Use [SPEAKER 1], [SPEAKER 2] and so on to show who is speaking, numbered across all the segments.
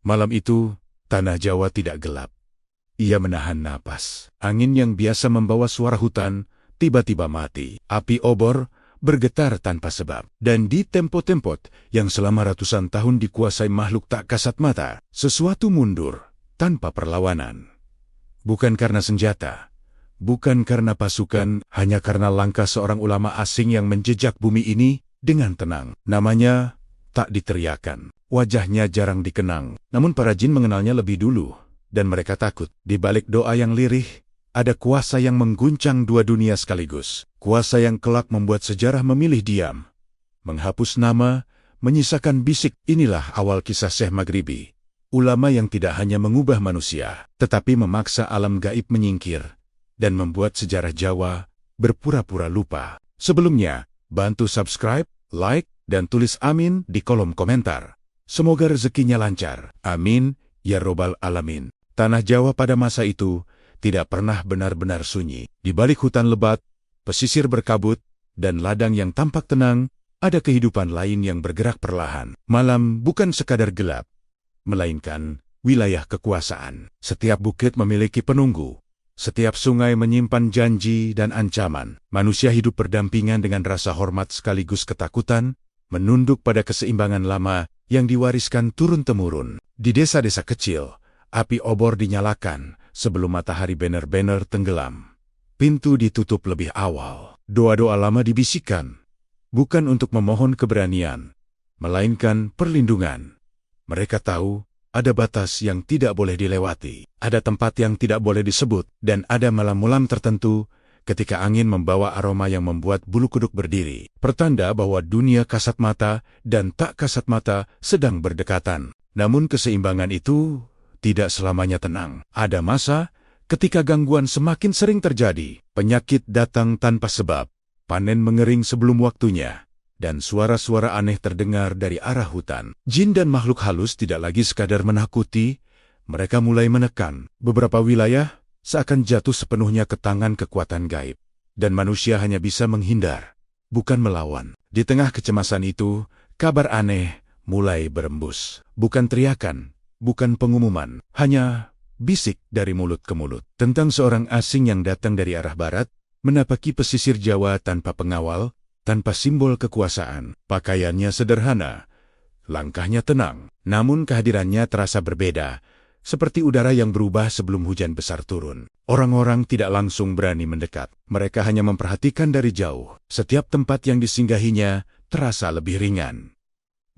[SPEAKER 1] Malam itu, tanah Jawa tidak gelap. Ia menahan napas. Angin yang biasa membawa suara hutan, tiba-tiba mati. Api obor bergetar tanpa sebab. Dan di tempo-tempot yang selama ratusan tahun dikuasai makhluk tak kasat mata, sesuatu mundur tanpa perlawanan. Bukan karena senjata, bukan karena pasukan, hanya karena langkah seorang ulama asing yang menjejak bumi ini dengan tenang. Namanya tak diteriakan, wajahnya jarang dikenang, namun para jin mengenalnya lebih dulu, dan mereka takut. Di balik doa yang lirih, ada kuasa yang mengguncang dua dunia sekaligus. Kuasa yang kelak membuat sejarah memilih diam, menghapus nama, menyisakan bisik. Inilah awal kisah Syekh Maghribi, ulama yang tidak hanya mengubah manusia, tetapi memaksa alam gaib menyingkir, dan membuat sejarah Jawa berpura-pura lupa. Sebelumnya, bantu subscribe, like, dan tulis amin di kolom komentar. Semoga rezekinya lancar. Amin, ya robbal alamin. Tanah Jawa pada masa itu tidak pernah benar-benar sunyi. Di balik hutan lebat, pesisir berkabut, dan ladang yang tampak tenang, ada kehidupan lain yang bergerak perlahan. Malam bukan sekadar gelap, melainkan wilayah kekuasaan. Setiap bukit memiliki penunggu. Setiap sungai menyimpan janji dan ancaman. Manusia hidup berdampingan dengan rasa hormat sekaligus ketakutan, menunduk pada keseimbangan lama yang diwariskan turun-temurun. Di desa-desa kecil, api obor dinyalakan sebelum matahari benar-benar tenggelam. Pintu ditutup lebih awal. Doa-doa lama dibisikkan, bukan untuk memohon keberanian, melainkan perlindungan. Mereka tahu ada batas yang tidak boleh dilewati, ada tempat yang tidak boleh disebut, dan ada malam-malam tertentu ketika angin membawa aroma yang membuat bulu kuduk berdiri. Pertanda bahwa dunia kasat mata dan tak kasat mata sedang berdekatan. Namun keseimbangan itu tidak selamanya tenang. Ada masa ketika gangguan semakin sering terjadi. Penyakit datang tanpa sebab, panen mengering sebelum waktunya, dan suara-suara aneh terdengar dari arah hutan. Jin dan makhluk halus tidak lagi sekadar menakuti, mereka mulai menekan. Beberapa wilayah seakan jatuh sepenuhnya ke tangan kekuatan gaib, dan manusia hanya bisa menghindar, bukan melawan. Di tengah kecemasan itu, kabar aneh mulai berembus. Bukan teriakan, bukan pengumuman, hanya bisik dari mulut ke mulut. Tentang seorang asing yang datang dari arah barat, menapaki pesisir Jawa tanpa pengawal, tanpa simbol kekuasaan. Pakaiannya sederhana, langkahnya tenang, namun kehadirannya terasa berbeda, seperti udara yang berubah sebelum hujan besar turun. Orang-orang tidak langsung berani mendekat. Mereka hanya memperhatikan dari jauh. Setiap tempat yang disinggahinya terasa lebih ringan.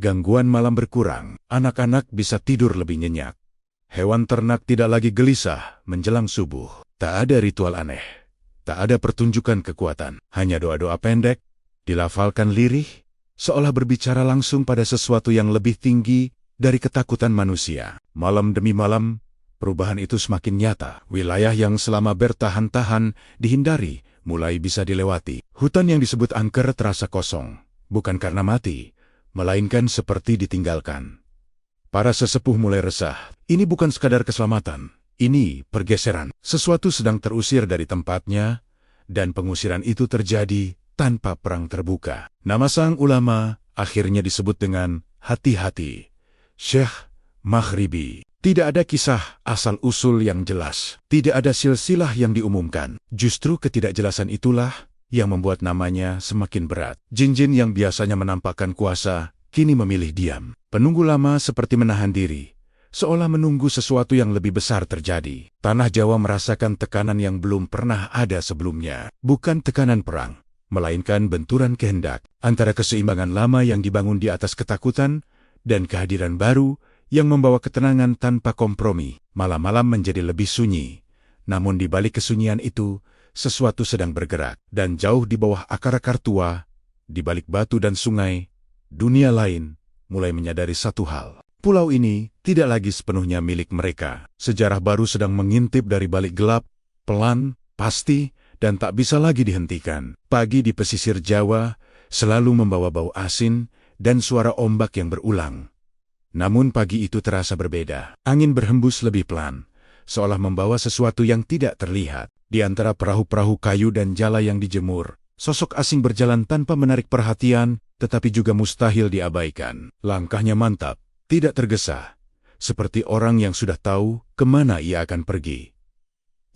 [SPEAKER 1] Gangguan malam berkurang. Anak-anak bisa tidur lebih nyenyak. Hewan ternak tidak lagi gelisah menjelang subuh. Tak ada ritual aneh. Tak ada pertunjukan kekuatan. Hanya doa-doa pendek, dilafalkan lirih, seolah berbicara langsung pada sesuatu yang lebih tinggi dari ketakutan manusia. Malam demi malam, perubahan itu semakin nyata. Wilayah yang selama bertahan-tahan dihindari, mulai bisa dilewati. Hutan yang disebut angker terasa kosong, bukan karena mati, melainkan seperti ditinggalkan. Para sesepuh mulai resah. Ini bukan sekadar keselamatan, ini pergeseran. Sesuatu sedang terusir dari tempatnya, dan pengusiran itu terjadi tanpa perang terbuka. Nama sang ulama akhirnya disebut dengan hati-hati, Syekh Maghribi. Tidak ada kisah asal-usul yang jelas. Tidak ada silsilah yang diumumkan. Justru ketidakjelasan itulah yang membuat namanya semakin berat. Jin-jin yang biasanya menampakkan kuasa, kini memilih diam. Penunggu lama seperti menahan diri, seolah menunggu sesuatu yang lebih besar terjadi. Tanah Jawa merasakan tekanan yang belum pernah ada sebelumnya. Bukan tekanan perang, melainkan benturan kehendak antara keseimbangan lama yang dibangun di atas ketakutan dan kehadiran baru yang membawa ketenangan tanpa kompromi. Malam-malam menjadi lebih sunyi, namun di balik kesunyian itu, sesuatu sedang bergerak. Dan jauh di bawah akar-akar tua, di balik batu dan sungai, dunia lain mulai menyadari satu hal. Pulau ini tidak lagi sepenuhnya milik mereka. Sejarah baru sedang mengintip dari balik gelap, pelan, pasti, dan tak bisa lagi dihentikan. Pagi di pesisir Jawa selalu membawa bau asin dan suara ombak yang berulang. Namun pagi itu terasa berbeda. Angin berhembus lebih pelan, seolah membawa sesuatu yang tidak terlihat. Di antara perahu-perahu kayu dan jala yang dijemur, sosok asing berjalan tanpa menarik perhatian, tetapi juga mustahil diabaikan. Langkahnya mantap, tidak tergesa, seperti orang yang sudah tahu kemana ia akan pergi.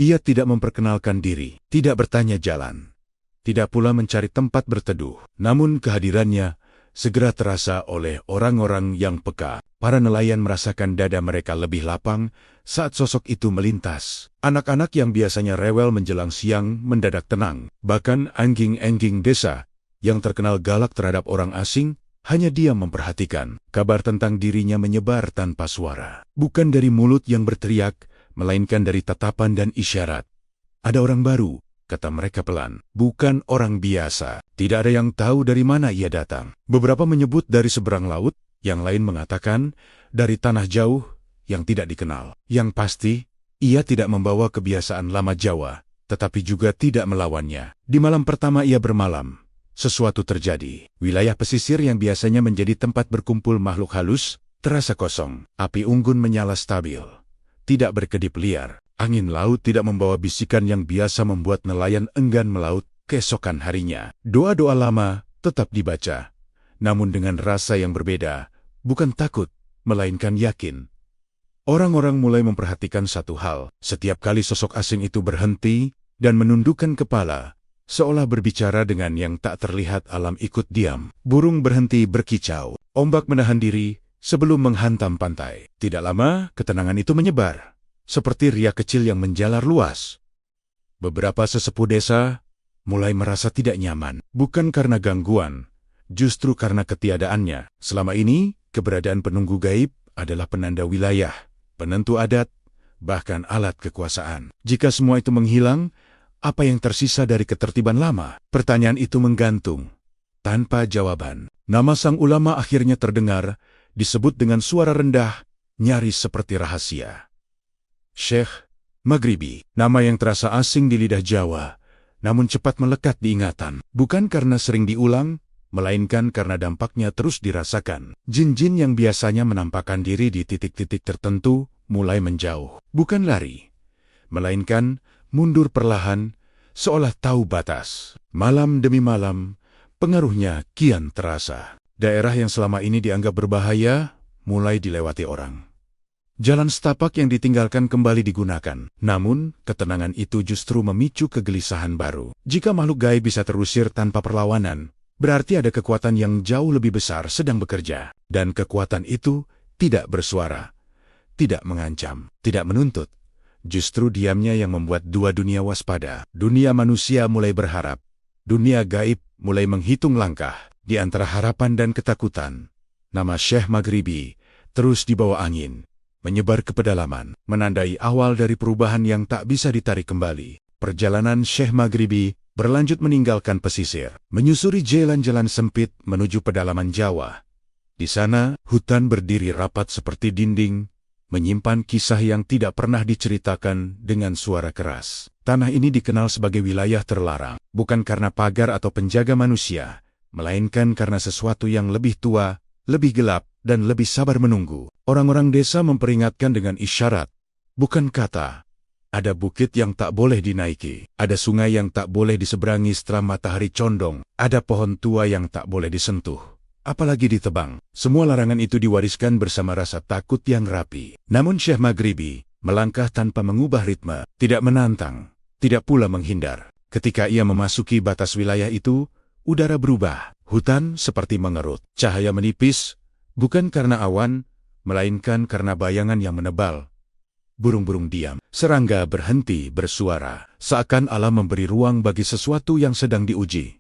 [SPEAKER 1] Ia tidak memperkenalkan diri, tidak bertanya jalan, tidak pula mencari tempat berteduh. Namun kehadirannya segera terasa oleh orang-orang yang peka. Para nelayan merasakan dada mereka lebih lapang saat sosok itu melintas. Anak-anak yang biasanya rewel menjelang siang mendadak tenang. Bahkan anjing-anjing desa yang terkenal galak terhadap orang asing hanya diam memperhatikan. Kabar tentang dirinya menyebar tanpa suara. Bukan dari mulut yang berteriak, melainkan dari tatapan dan isyarat. Ada orang baru, kata mereka pelan. Bukan orang biasa. Tidak ada yang tahu dari mana ia datang. Beberapa menyebut dari seberang laut, yang lain mengatakan dari tanah jauh yang tidak dikenal. Yang pasti, ia tidak membawa kebiasaan lama Jawa, tetapi juga tidak melawannya. Di malam pertama ia bermalam, sesuatu terjadi. Wilayah pesisir yang biasanya menjadi tempat berkumpul makhluk halus, terasa kosong. Api unggun menyala stabil, tidak berkedip liar. Angin laut tidak membawa bisikan yang biasa membuat nelayan enggan melaut keesokan harinya. Doa-doa lama tetap dibaca, namun dengan rasa yang berbeda, bukan takut, melainkan yakin. Orang-orang mulai memperhatikan satu hal. Setiap kali sosok asing itu berhenti dan menundukkan kepala, seolah berbicara dengan yang tak terlihat, alam ikut diam. Burung berhenti berkicau, ombak menahan diri sebelum menghantam pantai. Tidak lama, ketenangan itu menyebar, seperti riak kecil yang menjalar luas. Beberapa sesepuh desa mulai merasa tidak nyaman, bukan karena gangguan, justru karena ketiadaannya. Selama ini, keberadaan penunggu gaib adalah penanda wilayah, penentu adat, bahkan alat kekuasaan. Jika semua itu menghilang, apa yang tersisa dari ketertiban lama? Pertanyaan itu menggantung, tanpa jawaban. Nama sang ulama akhirnya terdengar, disebut dengan suara rendah, nyaris seperti rahasia. Syekh Maghribi, nama yang terasa asing di lidah Jawa, namun cepat melekat di ingatan. Bukan karena sering diulang, melainkan karena dampaknya terus dirasakan. Jin-jin yang biasanya menampakkan diri di titik-titik tertentu mulai menjauh. Bukan lari, melainkan mundur perlahan, seolah tahu batas. Malam demi malam, pengaruhnya kian terasa. Daerah yang selama ini dianggap berbahaya mulai dilewati orang. Jalan setapak yang ditinggalkan kembali digunakan. Namun, ketenangan itu justru memicu kegelisahan baru. Jika makhluk gaib bisa terusir tanpa perlawanan, berarti ada kekuatan yang jauh lebih besar sedang bekerja. Dan kekuatan itu tidak bersuara, tidak mengancam, tidak menuntut. Justru diamnya yang membuat dua dunia waspada. Dunia manusia mulai berharap, dunia gaib mulai menghitung langkah. Di antara harapan dan ketakutan, nama Syekh Maghribi terus dibawa angin, menyebar ke pedalaman, menandai awal dari perubahan yang tak bisa ditarik kembali. Perjalanan Syekh Maghribi berlanjut meninggalkan pesisir, menyusuri jalan-jalan sempit menuju pedalaman Jawa. Di sana, hutan berdiri rapat seperti dinding, menyimpan kisah yang tidak pernah diceritakan dengan suara keras. Tanah ini dikenal sebagai wilayah terlarang, bukan karena pagar atau penjaga manusia, melainkan karena sesuatu yang lebih tua, lebih gelap, dan lebih sabar menunggu. Orang-orang desa memperingatkan dengan isyarat, bukan kata. Ada bukit yang tak boleh dinaiki, ada sungai yang tak boleh diseberangi setelah matahari condong, ada pohon tua yang tak boleh disentuh, apalagi ditebang. Semua larangan itu diwariskan bersama rasa takut yang rapi. Namun Syekh Maghribi melangkah tanpa mengubah ritme, tidak menantang, tidak pula menghindar. Ketika ia memasuki batas wilayah itu, udara berubah, hutan seperti mengerut, cahaya menipis, bukan karena awan, melainkan karena bayangan yang menebal. Burung-burung diam, serangga berhenti bersuara, seakan alam memberi ruang bagi sesuatu yang sedang diuji.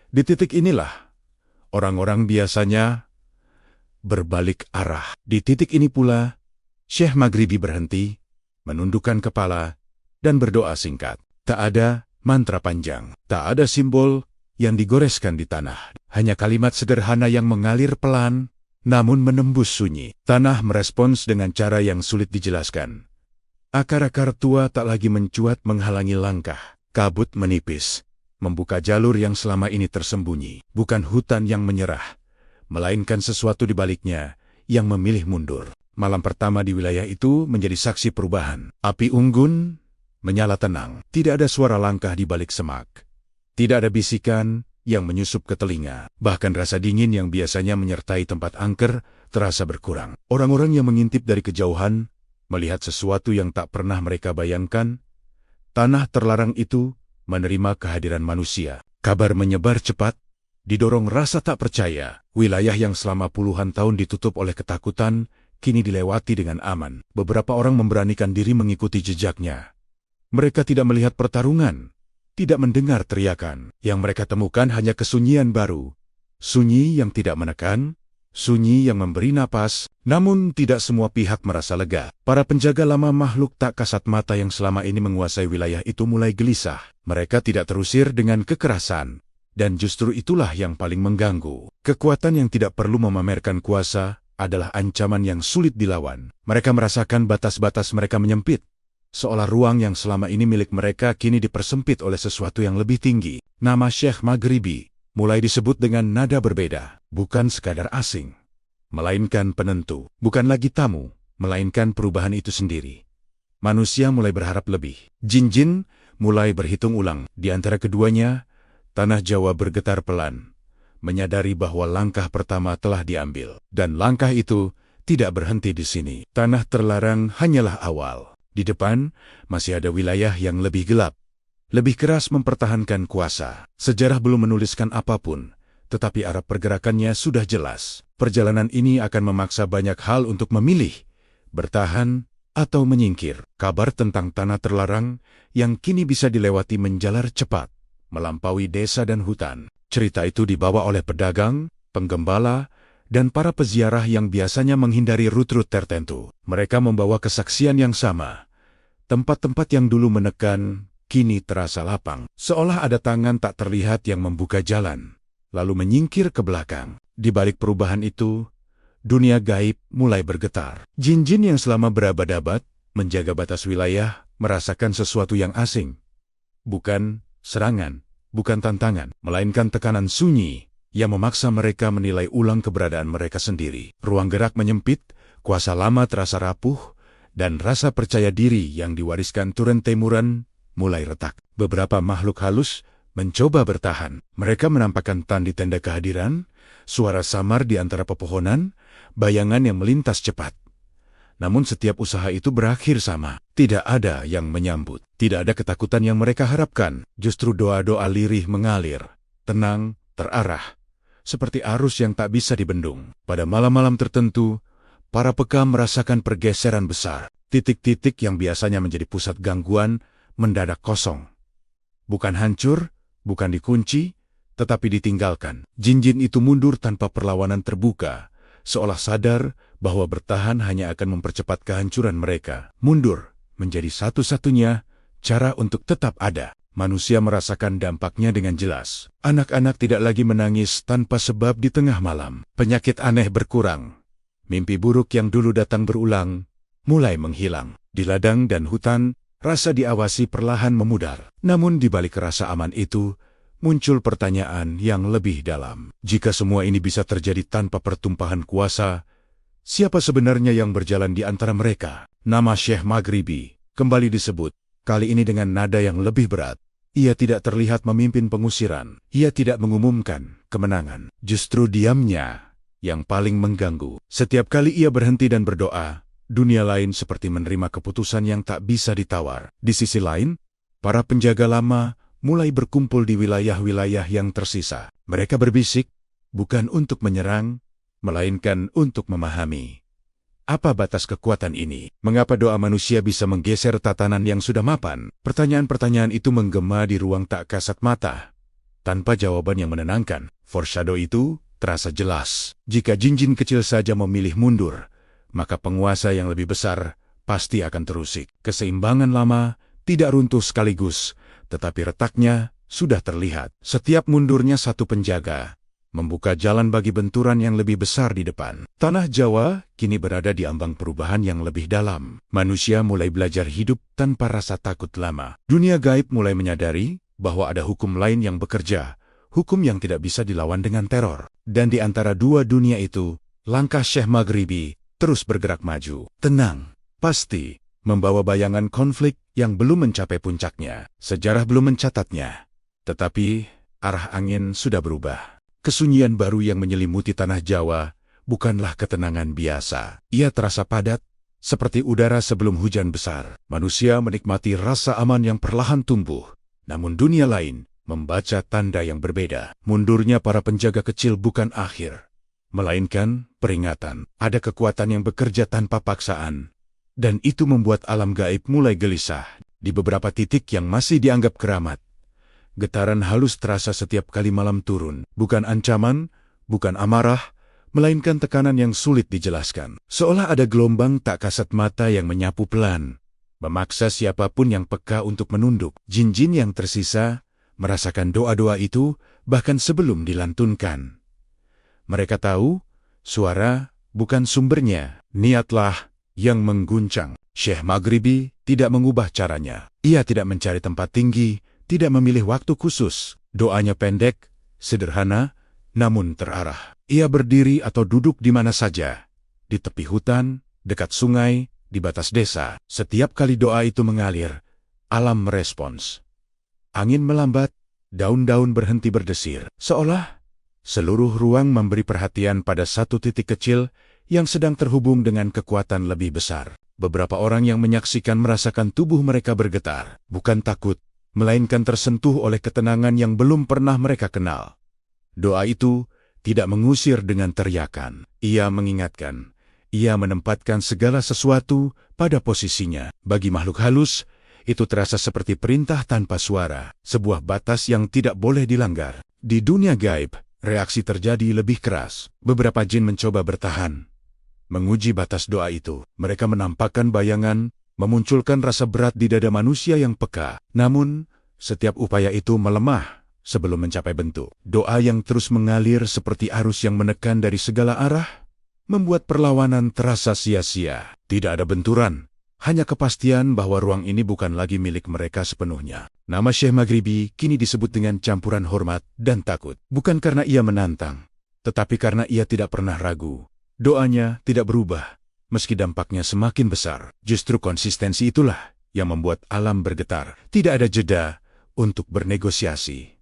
[SPEAKER 1] Di titik inilah, orang-orang biasanya berbalik arah. Di titik ini pula, Syekh Maghribi berhenti, menundukkan kepala, dan berdoa singkat. Tak ada mantra panjang, tak ada simbol yang digoreskan di tanah. Hanya kalimat sederhana yang mengalir pelan, namun menembus sunyi. Tanah merespons dengan cara yang sulit dijelaskan. Akar-akar tua tak lagi mencuat menghalangi langkah. Kabut menipis, membuka jalur yang selama ini tersembunyi. Bukan hutan yang menyerah, melainkan sesuatu di baliknya yang memilih mundur. Malam pertama di wilayah itu menjadi saksi perubahan. Api unggun menyala tenang. Tidak ada suara langkah di balik semak. Tidak ada bisikan yang menyusup ke telinga. Bahkan rasa dingin yang biasanya menyertai tempat angker terasa berkurang. Orang-orang yang mengintip dari kejauhan melihat sesuatu yang tak pernah mereka bayangkan. Tanah terlarang itu menerima kehadiran manusia. Kabar menyebar cepat, didorong rasa tak percaya. Wilayah yang selama puluhan tahun ditutup oleh ketakutan, kini dilewati dengan aman. Beberapa orang memberanikan diri mengikuti jejaknya. Mereka tidak melihat pertarungan, tidak mendengar teriakan. Yang mereka temukan hanya kesunyian baru. Sunyi yang tidak menekan, sunyi yang memberi napas, namun tidak semua pihak merasa lega. Para penjaga lama makhluk tak kasat mata yang selama ini menguasai wilayah itu mulai gelisah. Mereka tidak terusir dengan kekerasan, dan justru itulah yang paling mengganggu. Kekuatan yang tidak perlu memamerkan kuasa adalah ancaman yang sulit dilawan. Mereka merasakan batas-batas mereka menyempit, seolah ruang yang selama ini milik mereka kini dipersempit oleh sesuatu yang lebih tinggi. Nama Syekh Maghribi mulai disebut dengan nada berbeda, bukan sekadar asing, melainkan penentu. Bukan lagi tamu, melainkan perubahan itu sendiri. Manusia mulai berharap lebih. Jin-jin mulai berhitung ulang. Di antara keduanya, tanah Jawa bergetar pelan, menyadari bahwa langkah pertama telah diambil. Dan langkah itu tidak berhenti di sini. Tanah terlarang hanyalah awal. Di depan, masih ada wilayah yang lebih gelap, lebih keras mempertahankan kuasa. Sejarah belum menuliskan apapun, tetapi arah pergerakannya sudah jelas. Perjalanan ini akan memaksa banyak hal untuk memilih, bertahan, atau menyingkir. Kabar tentang tanah terlarang yang kini bisa dilewati menjalar cepat, melampaui desa dan hutan. Cerita itu dibawa oleh pedagang, penggembala, dan para peziarah yang biasanya menghindari rute-rute tertentu. Mereka membawa kesaksian yang sama. Tempat-tempat yang dulu menekan, kini terasa lapang, seolah ada tangan tak terlihat yang membuka jalan, lalu menyingkir ke belakang. Di balik perubahan itu, dunia gaib mulai bergetar. Jin-jin yang selama berabad-abad menjaga batas wilayah merasakan sesuatu yang asing. Bukan serangan, bukan tantangan, melainkan tekanan sunyi yang memaksa mereka menilai ulang keberadaan mereka sendiri. Ruang gerak menyempit, kuasa lama terasa rapuh, dan rasa percaya diri yang diwariskan turun-temuran mulai retak. Beberapa makhluk halus mencoba bertahan. Mereka menampakkan tanda tanda kehadiran, suara samar di antara pepohonan, bayangan yang melintas cepat. Namun setiap usaha itu berakhir sama. Tidak ada yang menyambut. Tidak ada ketakutan yang mereka harapkan. Justru doa-doa lirih mengalir, tenang, terarah, seperti arus yang tak bisa dibendung. Pada malam-malam tertentu, para peka merasakan pergeseran besar. Titik-titik yang biasanya menjadi pusat gangguan mendadak kosong. Bukan hancur, bukan dikunci, tetapi ditinggalkan. Jin-jin itu mundur tanpa perlawanan terbuka, seolah sadar bahwa bertahan hanya akan mempercepat kehancuran mereka. Mundur menjadi satu-satunya cara untuk tetap ada. Manusia merasakan dampaknya dengan jelas. Anak-anak tidak lagi menangis tanpa sebab di tengah malam. Penyakit aneh berkurang. Mimpi buruk yang dulu datang berulang mulai menghilang. Di ladang dan hutan, rasa diawasi perlahan memudar. Namun di balik rasa aman itu, muncul pertanyaan yang lebih dalam. Jika semua ini bisa terjadi tanpa pertumpahan kuasa, siapa sebenarnya yang berjalan di antara mereka? Nama Syekh Maghribi kembali disebut, kali ini dengan nada yang lebih berat. Ia tidak terlihat memimpin pengusiran. Ia tidak mengumumkan kemenangan. Justru diamnya yang paling mengganggu. Setiap kali ia berhenti dan berdoa, dunia lain seperti menerima keputusan yang tak bisa ditawar. Di sisi lain, para penjaga lama mulai berkumpul di wilayah-wilayah yang tersisa. Mereka berbisik, bukan untuk menyerang, melainkan untuk memahami. Apa batas kekuatan ini? Mengapa doa manusia bisa menggeser tatanan yang sudah mapan? Pertanyaan-pertanyaan itu menggema di ruang tak kasat mata, tanpa jawaban yang menenangkan. Foreshadow itu terasa jelas. Jika jin-jin kecil saja memilih mundur, maka penguasa yang lebih besar pasti akan terusik. Keseimbangan lama tidak runtuh sekaligus, tetapi retaknya sudah terlihat. Setiap mundurnya satu penjaga membuka jalan bagi benturan yang lebih besar di depan. Tanah Jawa kini berada di ambang perubahan yang lebih dalam. Manusia mulai belajar hidup tanpa rasa takut lama. Dunia gaib mulai menyadari bahwa ada hukum lain yang bekerja, hukum yang tidak bisa dilawan dengan teror. Dan di antara dua dunia itu, langkah Syekh Maghribi terus bergerak maju. Tenang, pasti, membawa bayangan konflik yang belum mencapai puncaknya. Sejarah belum mencatatnya, tetapi arah angin sudah berubah. Kesunyian baru yang menyelimuti tanah Jawa bukanlah ketenangan biasa. Ia terasa padat, seperti udara sebelum hujan besar. Manusia menikmati rasa aman yang perlahan tumbuh. Namun dunia lain membaca tanda yang berbeda. Mundurnya para penjaga kecil bukan akhir, melainkan peringatan. Ada kekuatan yang bekerja tanpa paksaan, dan itu membuat alam gaib mulai gelisah. Di beberapa titik yang masih dianggap keramat, getaran halus terasa setiap kali malam turun. Bukan ancaman, bukan amarah, melainkan tekanan yang sulit dijelaskan. Seolah ada gelombang tak kasat mata yang menyapu pelan, memaksa siapapun yang peka untuk menunduk. Jin-jin yang tersisa merasakan doa-doa itu bahkan sebelum dilantunkan. Mereka tahu, suara bukan sumbernya, niatlah yang mengguncang. Syekh Maghribi tidak mengubah caranya. Ia tidak mencari tempat tinggi, tidak memilih waktu khusus. Doanya pendek, sederhana, namun terarah. Ia berdiri atau duduk di mana saja, di tepi hutan, dekat sungai, di batas desa. Setiap kali doa itu mengalir, alam merespons. Angin melambat, daun-daun berhenti berdesir. Seolah seluruh ruang memberi perhatian pada satu titik kecil yang sedang terhubung dengan kekuatan lebih besar. Beberapa orang yang menyaksikan merasakan tubuh mereka bergetar. Bukan takut, melainkan tersentuh oleh ketenangan yang belum pernah mereka kenal. Doa itu tidak mengusir dengan teriakan. Ia mengingatkan. Ia menempatkan segala sesuatu pada posisinya. Bagi makhluk halus, itu terasa seperti perintah tanpa suara, sebuah batas yang tidak boleh dilanggar. Di dunia gaib, reaksi terjadi lebih keras. Beberapa jin mencoba bertahan, menguji batas doa itu. Mereka menampakkan bayangan, memunculkan rasa berat di dada manusia yang peka. Namun, setiap upaya itu melemah sebelum mencapai bentuk. Doa yang terus mengalir seperti arus yang menekan dari segala arah, membuat perlawanan terasa sia-sia. Tidak ada benturan, hanya kepastian bahwa ruang ini bukan lagi milik mereka sepenuhnya. Nama Syekh Maghribi kini disebut dengan campuran hormat dan takut. Bukan karena ia menantang, tetapi karena ia tidak pernah ragu. Doanya tidak berubah, meski dampaknya semakin besar. Justru konsistensi itulah yang membuat alam bergetar. Tidak ada jeda untuk bernegosiasi.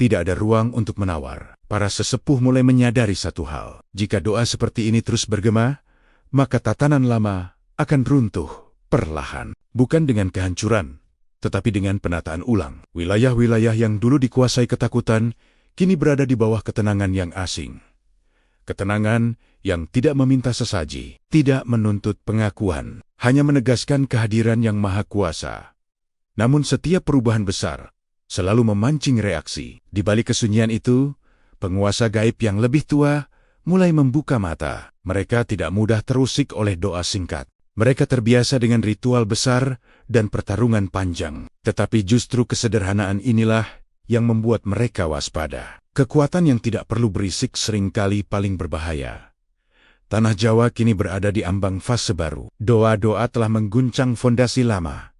[SPEAKER 1] Tidak ada ruang untuk menawar. Para sesepuh mulai menyadari satu hal. Jika doa seperti ini terus bergema, maka tatanan lama akan runtuh perlahan. Bukan dengan kehancuran, tetapi dengan penataan ulang. Wilayah-wilayah yang dulu dikuasai ketakutan, kini berada di bawah ketenangan yang asing. Ketenangan yang tidak meminta sesaji, tidak menuntut pengakuan, hanya menegaskan kehadiran yang maha kuasa. Namun setiap perubahan besar selalu memancing reaksi. Di balik kesunyian itu, penguasa gaib yang lebih tua mulai membuka mata. Mereka tidak mudah terusik oleh doa singkat. Mereka terbiasa dengan ritual besar dan pertarungan panjang. Tetapi justru kesederhanaan inilah yang membuat mereka waspada. Kekuatan yang tidak perlu berisik seringkali paling berbahaya. Tanah Jawa kini berada di ambang fase baru. Doa-doa telah mengguncang fondasi lama.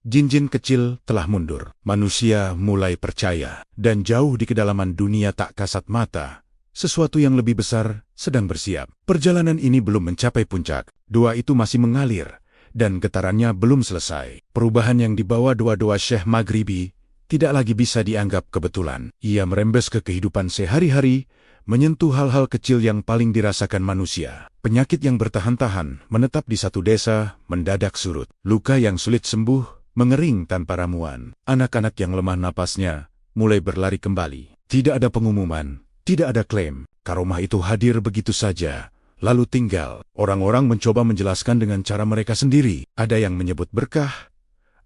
[SPEAKER 1] Jin-jin kecil telah mundur. Manusia mulai percaya. Dan jauh di kedalaman dunia tak kasat mata, sesuatu yang lebih besar sedang bersiap. Perjalanan ini belum mencapai puncak. Doa itu masih mengalir, dan getarannya belum selesai. Perubahan yang dibawa doa-doa Syekh Maghribi tidak lagi bisa dianggap kebetulan. Ia merembes ke kehidupan sehari-hari, menyentuh hal-hal kecil yang paling dirasakan manusia. Penyakit yang bertahan-tahan menetap di satu desa mendadak surut. Luka yang sulit sembuh mengering tanpa ramuan. Anak-anak yang lemah napasnya mulai berlari kembali. Tidak ada pengumuman, tidak ada klaim. Karomah itu hadir begitu saja, lalu tinggal. Orang-orang mencoba menjelaskan dengan cara mereka sendiri. Ada yang menyebut berkah,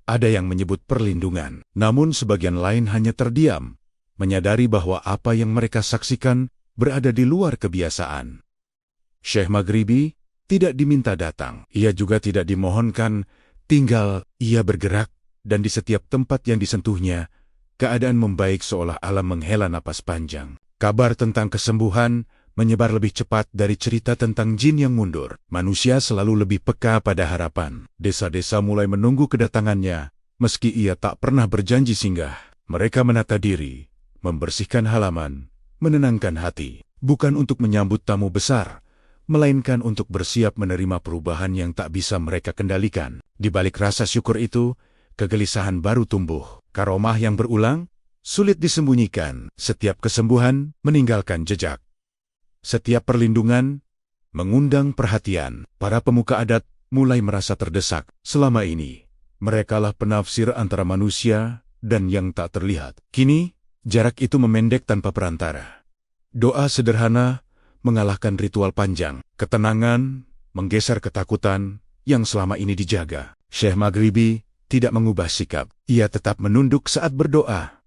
[SPEAKER 1] ada yang menyebut perlindungan. Namun sebagian lain hanya terdiam, menyadari bahwa apa yang mereka saksikan berada di luar kebiasaan. Syekh Maghribi tidak diminta datang. Ia juga tidak dimohonkan. Tinggal ia bergerak, dan di setiap tempat yang disentuhnya, keadaan membaik seolah alam menghela napas panjang. Kabar tentang kesembuhan menyebar lebih cepat dari cerita tentang jin yang mundur. Manusia selalu lebih peka pada harapan. Desa-desa mulai menunggu kedatangannya, meski ia tak pernah berjanji singgah. Mereka menata diri, membersihkan halaman, menenangkan hati. Bukan untuk menyambut tamu besar, melainkan untuk bersiap menerima perubahan yang tak bisa mereka kendalikan. Di balik rasa syukur itu, kegelisahan baru tumbuh. Karomah yang berulang, sulit disembunyikan. Setiap kesembuhan meninggalkan jejak. Setiap perlindungan mengundang perhatian. Para pemuka adat mulai merasa terdesak. Selama ini, merekalah penafsir antara manusia dan yang tak terlihat. Kini, jarak itu memendek tanpa perantara. Doa sederhana mengalahkan ritual panjang. Ketenangan menggeser ketakutan yang selama ini dijaga. Syekh Maghribi tidak mengubah sikap. Ia tetap menunduk saat berdoa,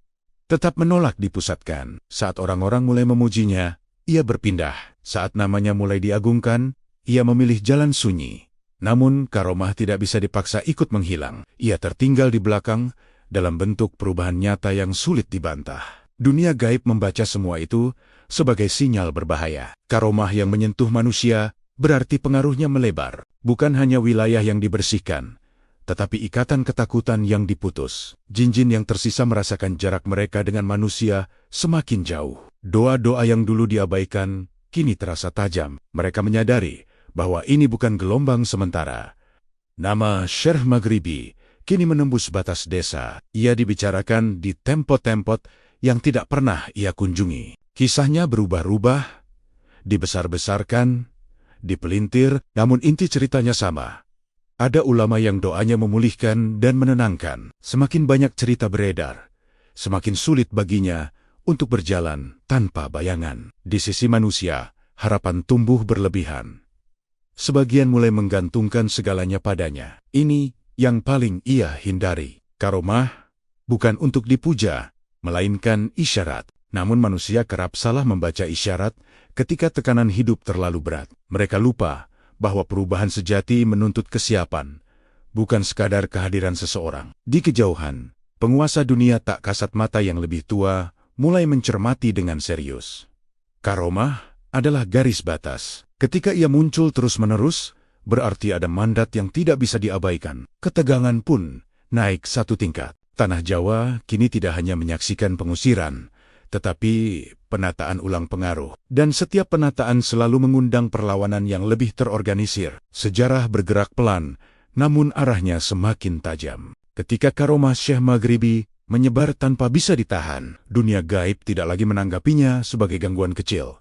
[SPEAKER 1] tetap menolak dipusatkan. Saat orang-orang mulai memujinya, ia berpindah. Saat namanya mulai diagungkan, ia memilih jalan sunyi. Namun, karomah tidak bisa dipaksa ikut menghilang. Ia tertinggal di belakang dalam bentuk perubahan nyata yang sulit dibantah. Dunia gaib membaca semua itu sebagai sinyal berbahaya. Karomah yang menyentuh manusia berarti pengaruhnya melebar. Bukan hanya wilayah yang dibersihkan, tetapi ikatan ketakutan yang diputus. Jin-jin yang tersisa merasakan jarak mereka dengan manusia semakin jauh. Doa-doa yang dulu diabaikan kini terasa tajam. Mereka menyadari bahwa ini bukan gelombang sementara. Nama Syekh Maghribi kini menembus batas desa. Ia dibicarakan di tempat-tempat yang tidak pernah ia kunjungi. Kisahnya berubah-ubah, dibesar-besarkan, dipelintir, namun inti ceritanya sama. Ada ulama yang doanya memulihkan dan menenangkan. Semakin banyak cerita beredar, semakin sulit baginya untuk berjalan tanpa bayangan. Di sisi manusia, harapan tumbuh berlebihan. Sebagian mulai menggantungkan segalanya padanya. Ini yang paling ia hindari. Karomah bukan untuk dipuja, melainkan isyarat. Namun manusia kerap salah membaca isyarat ketika tekanan hidup terlalu berat. Mereka lupa bahwa perubahan sejati menuntut kesiapan, bukan sekadar kehadiran seseorang. Di kejauhan, penguasa dunia tak kasat mata yang lebih tua mulai mencermati dengan serius. Karomah adalah garis batas. Ketika ia muncul terus-menerus, berarti ada mandat yang tidak bisa diabaikan. Ketegangan pun naik satu tingkat. Tanah Jawa kini tidak hanya menyaksikan pengusiran, tetapi penataan ulang pengaruh. Dan setiap penataan selalu mengundang perlawanan yang lebih terorganisir. Sejarah bergerak pelan, namun arahnya semakin tajam. Ketika karomah Syekh Maghribi menyebar tanpa bisa ditahan, dunia gaib tidak lagi menanggapinya sebagai gangguan kecil.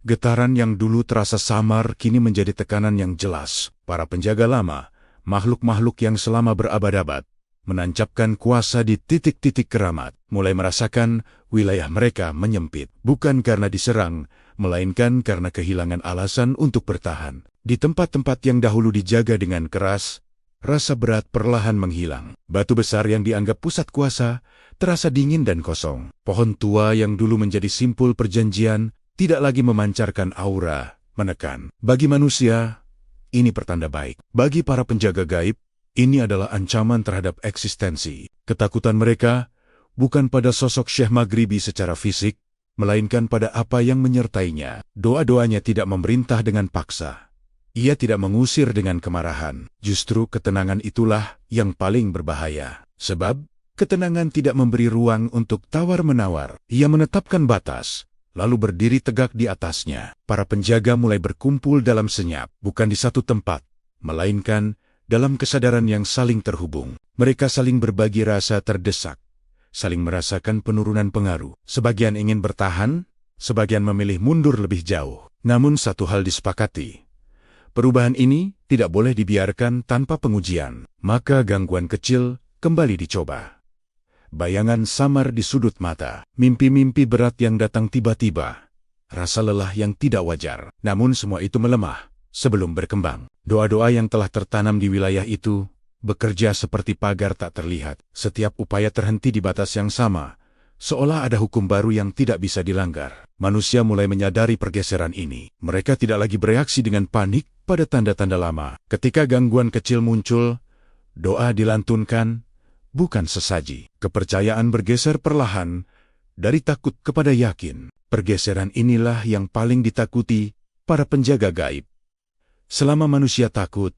[SPEAKER 1] Getaran yang dulu terasa samar kini menjadi tekanan yang jelas. Para penjaga lama, makhluk-makhluk yang selama berabad-abad, menancapkan kuasa di titik-titik keramat, mulai merasakan wilayah mereka menyempit. Bukan karena diserang, melainkan karena kehilangan alasan untuk bertahan. Di tempat-tempat yang dahulu dijaga dengan keras, rasa berat perlahan menghilang. Batu besar yang dianggap pusat kuasa terasa dingin dan kosong. Pohon tua yang dulu menjadi simpul perjanjian tidak lagi memancarkan aura menekan. Bagi manusia, ini pertanda baik. Bagi para penjaga gaib, ini adalah ancaman terhadap eksistensi. Ketakutan mereka bukan pada sosok Syekh Maghribi secara fisik, melainkan pada apa yang menyertainya. Doa-doanya tidak memerintah dengan paksa. Ia tidak mengusir dengan kemarahan. Justru ketenangan itulah yang paling berbahaya. Sebab, ketenangan tidak memberi ruang untuk tawar-menawar. Ia menetapkan batas, lalu berdiri tegak di atasnya. Para penjaga mulai berkumpul dalam senyap, bukan di satu tempat, melainkan dalam kesadaran yang saling terhubung. Mereka saling berbagi rasa terdesak, saling merasakan penurunan pengaruh. Sebagian ingin bertahan, sebagian memilih mundur lebih jauh. Namun satu hal disepakati, perubahan ini tidak boleh dibiarkan tanpa pengujian. Maka gangguan kecil kembali dicoba. Bayangan samar di sudut mata, mimpi-mimpi berat yang datang tiba-tiba, rasa lelah yang tidak wajar. Namun semua itu melemah sebelum berkembang. Doa-doa yang telah tertanam di wilayah itu bekerja seperti pagar tak terlihat. Setiap upaya terhenti di batas yang sama, seolah ada hukum baru yang tidak bisa dilanggar. Manusia mulai menyadari pergeseran ini. Mereka tidak lagi bereaksi dengan panik pada tanda-tanda lama. Ketika gangguan kecil muncul, doa dilantunkan, bukan sesaji. Kepercayaan bergeser perlahan dari takut kepada yakin. Pergeseran inilah yang paling ditakuti para penjaga gaib. Selama manusia takut,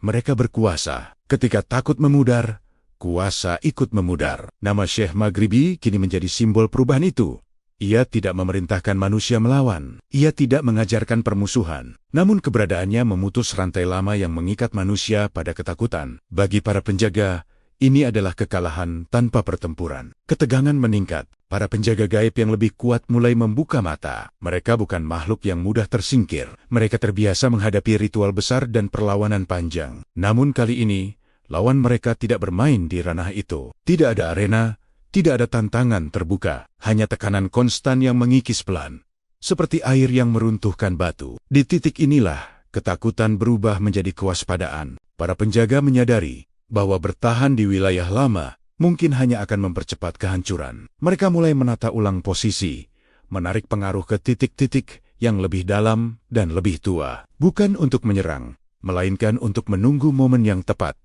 [SPEAKER 1] mereka berkuasa. Ketika takut memudar, kuasa ikut memudar. Nama Syekh Maghribi kini menjadi simbol perubahan itu. Ia tidak memerintahkan manusia melawan. Ia tidak mengajarkan permusuhan. Namun keberadaannya memutus rantai lama yang mengikat manusia pada ketakutan. Bagi para penjaga, Ini adalah kekalahan tanpa pertempuran. Ketegangan meningkat. Para penjaga gaib yang lebih kuat mulai membuka mata. Mereka bukan makhluk yang mudah tersingkir. Mereka terbiasa menghadapi ritual besar dan perlawanan panjang. Namun kali ini, lawan mereka tidak bermain di ranah itu. Tidak ada arena, tidak ada tantangan terbuka. Hanya tekanan konstan yang mengikis pelan. Seperti air yang meruntuhkan batu. Di titik inilah, ketakutan berubah menjadi kewaspadaan. Para penjaga menyadari bahwa bertahan di wilayah lama mungkin hanya akan mempercepat kehancuran. Mereka mulai menata ulang posisi, menarik pengaruh ke titik-titik yang lebih dalam dan lebih tua. Bukan untuk menyerang, melainkan untuk menunggu momen yang tepat.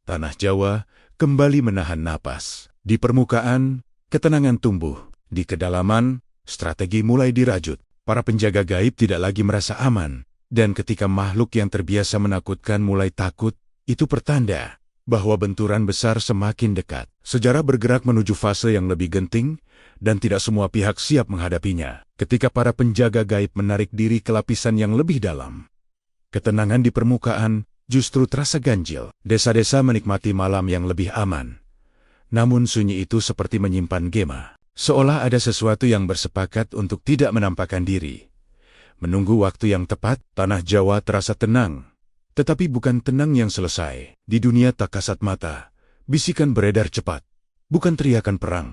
[SPEAKER 1] Tanah Jawa kembali menahan napas. Di permukaan, ketenangan tumbuh. Di kedalaman, strategi mulai dirajut. Para penjaga gaib tidak lagi merasa aman. Dan ketika makhluk yang terbiasa menakutkan mulai takut, itu pertanda bahwa benturan besar semakin dekat. Sejarah bergerak menuju fase yang lebih genting, dan tidak semua pihak siap menghadapinya. Ketika para penjaga gaib menarik diri ke lapisan yang lebih dalam, ketenangan di permukaan justru terasa ganjil. Desa-desa menikmati malam yang lebih aman. Namun sunyi itu seperti menyimpan gema. Seolah ada sesuatu yang bersepakat untuk tidak menampakkan diri. Menunggu waktu yang tepat, tanah Jawa terasa tenang. Tetapi bukan tenang yang selesai. Di dunia tak kasat mata, bisikan beredar cepat. Bukan teriakan perang,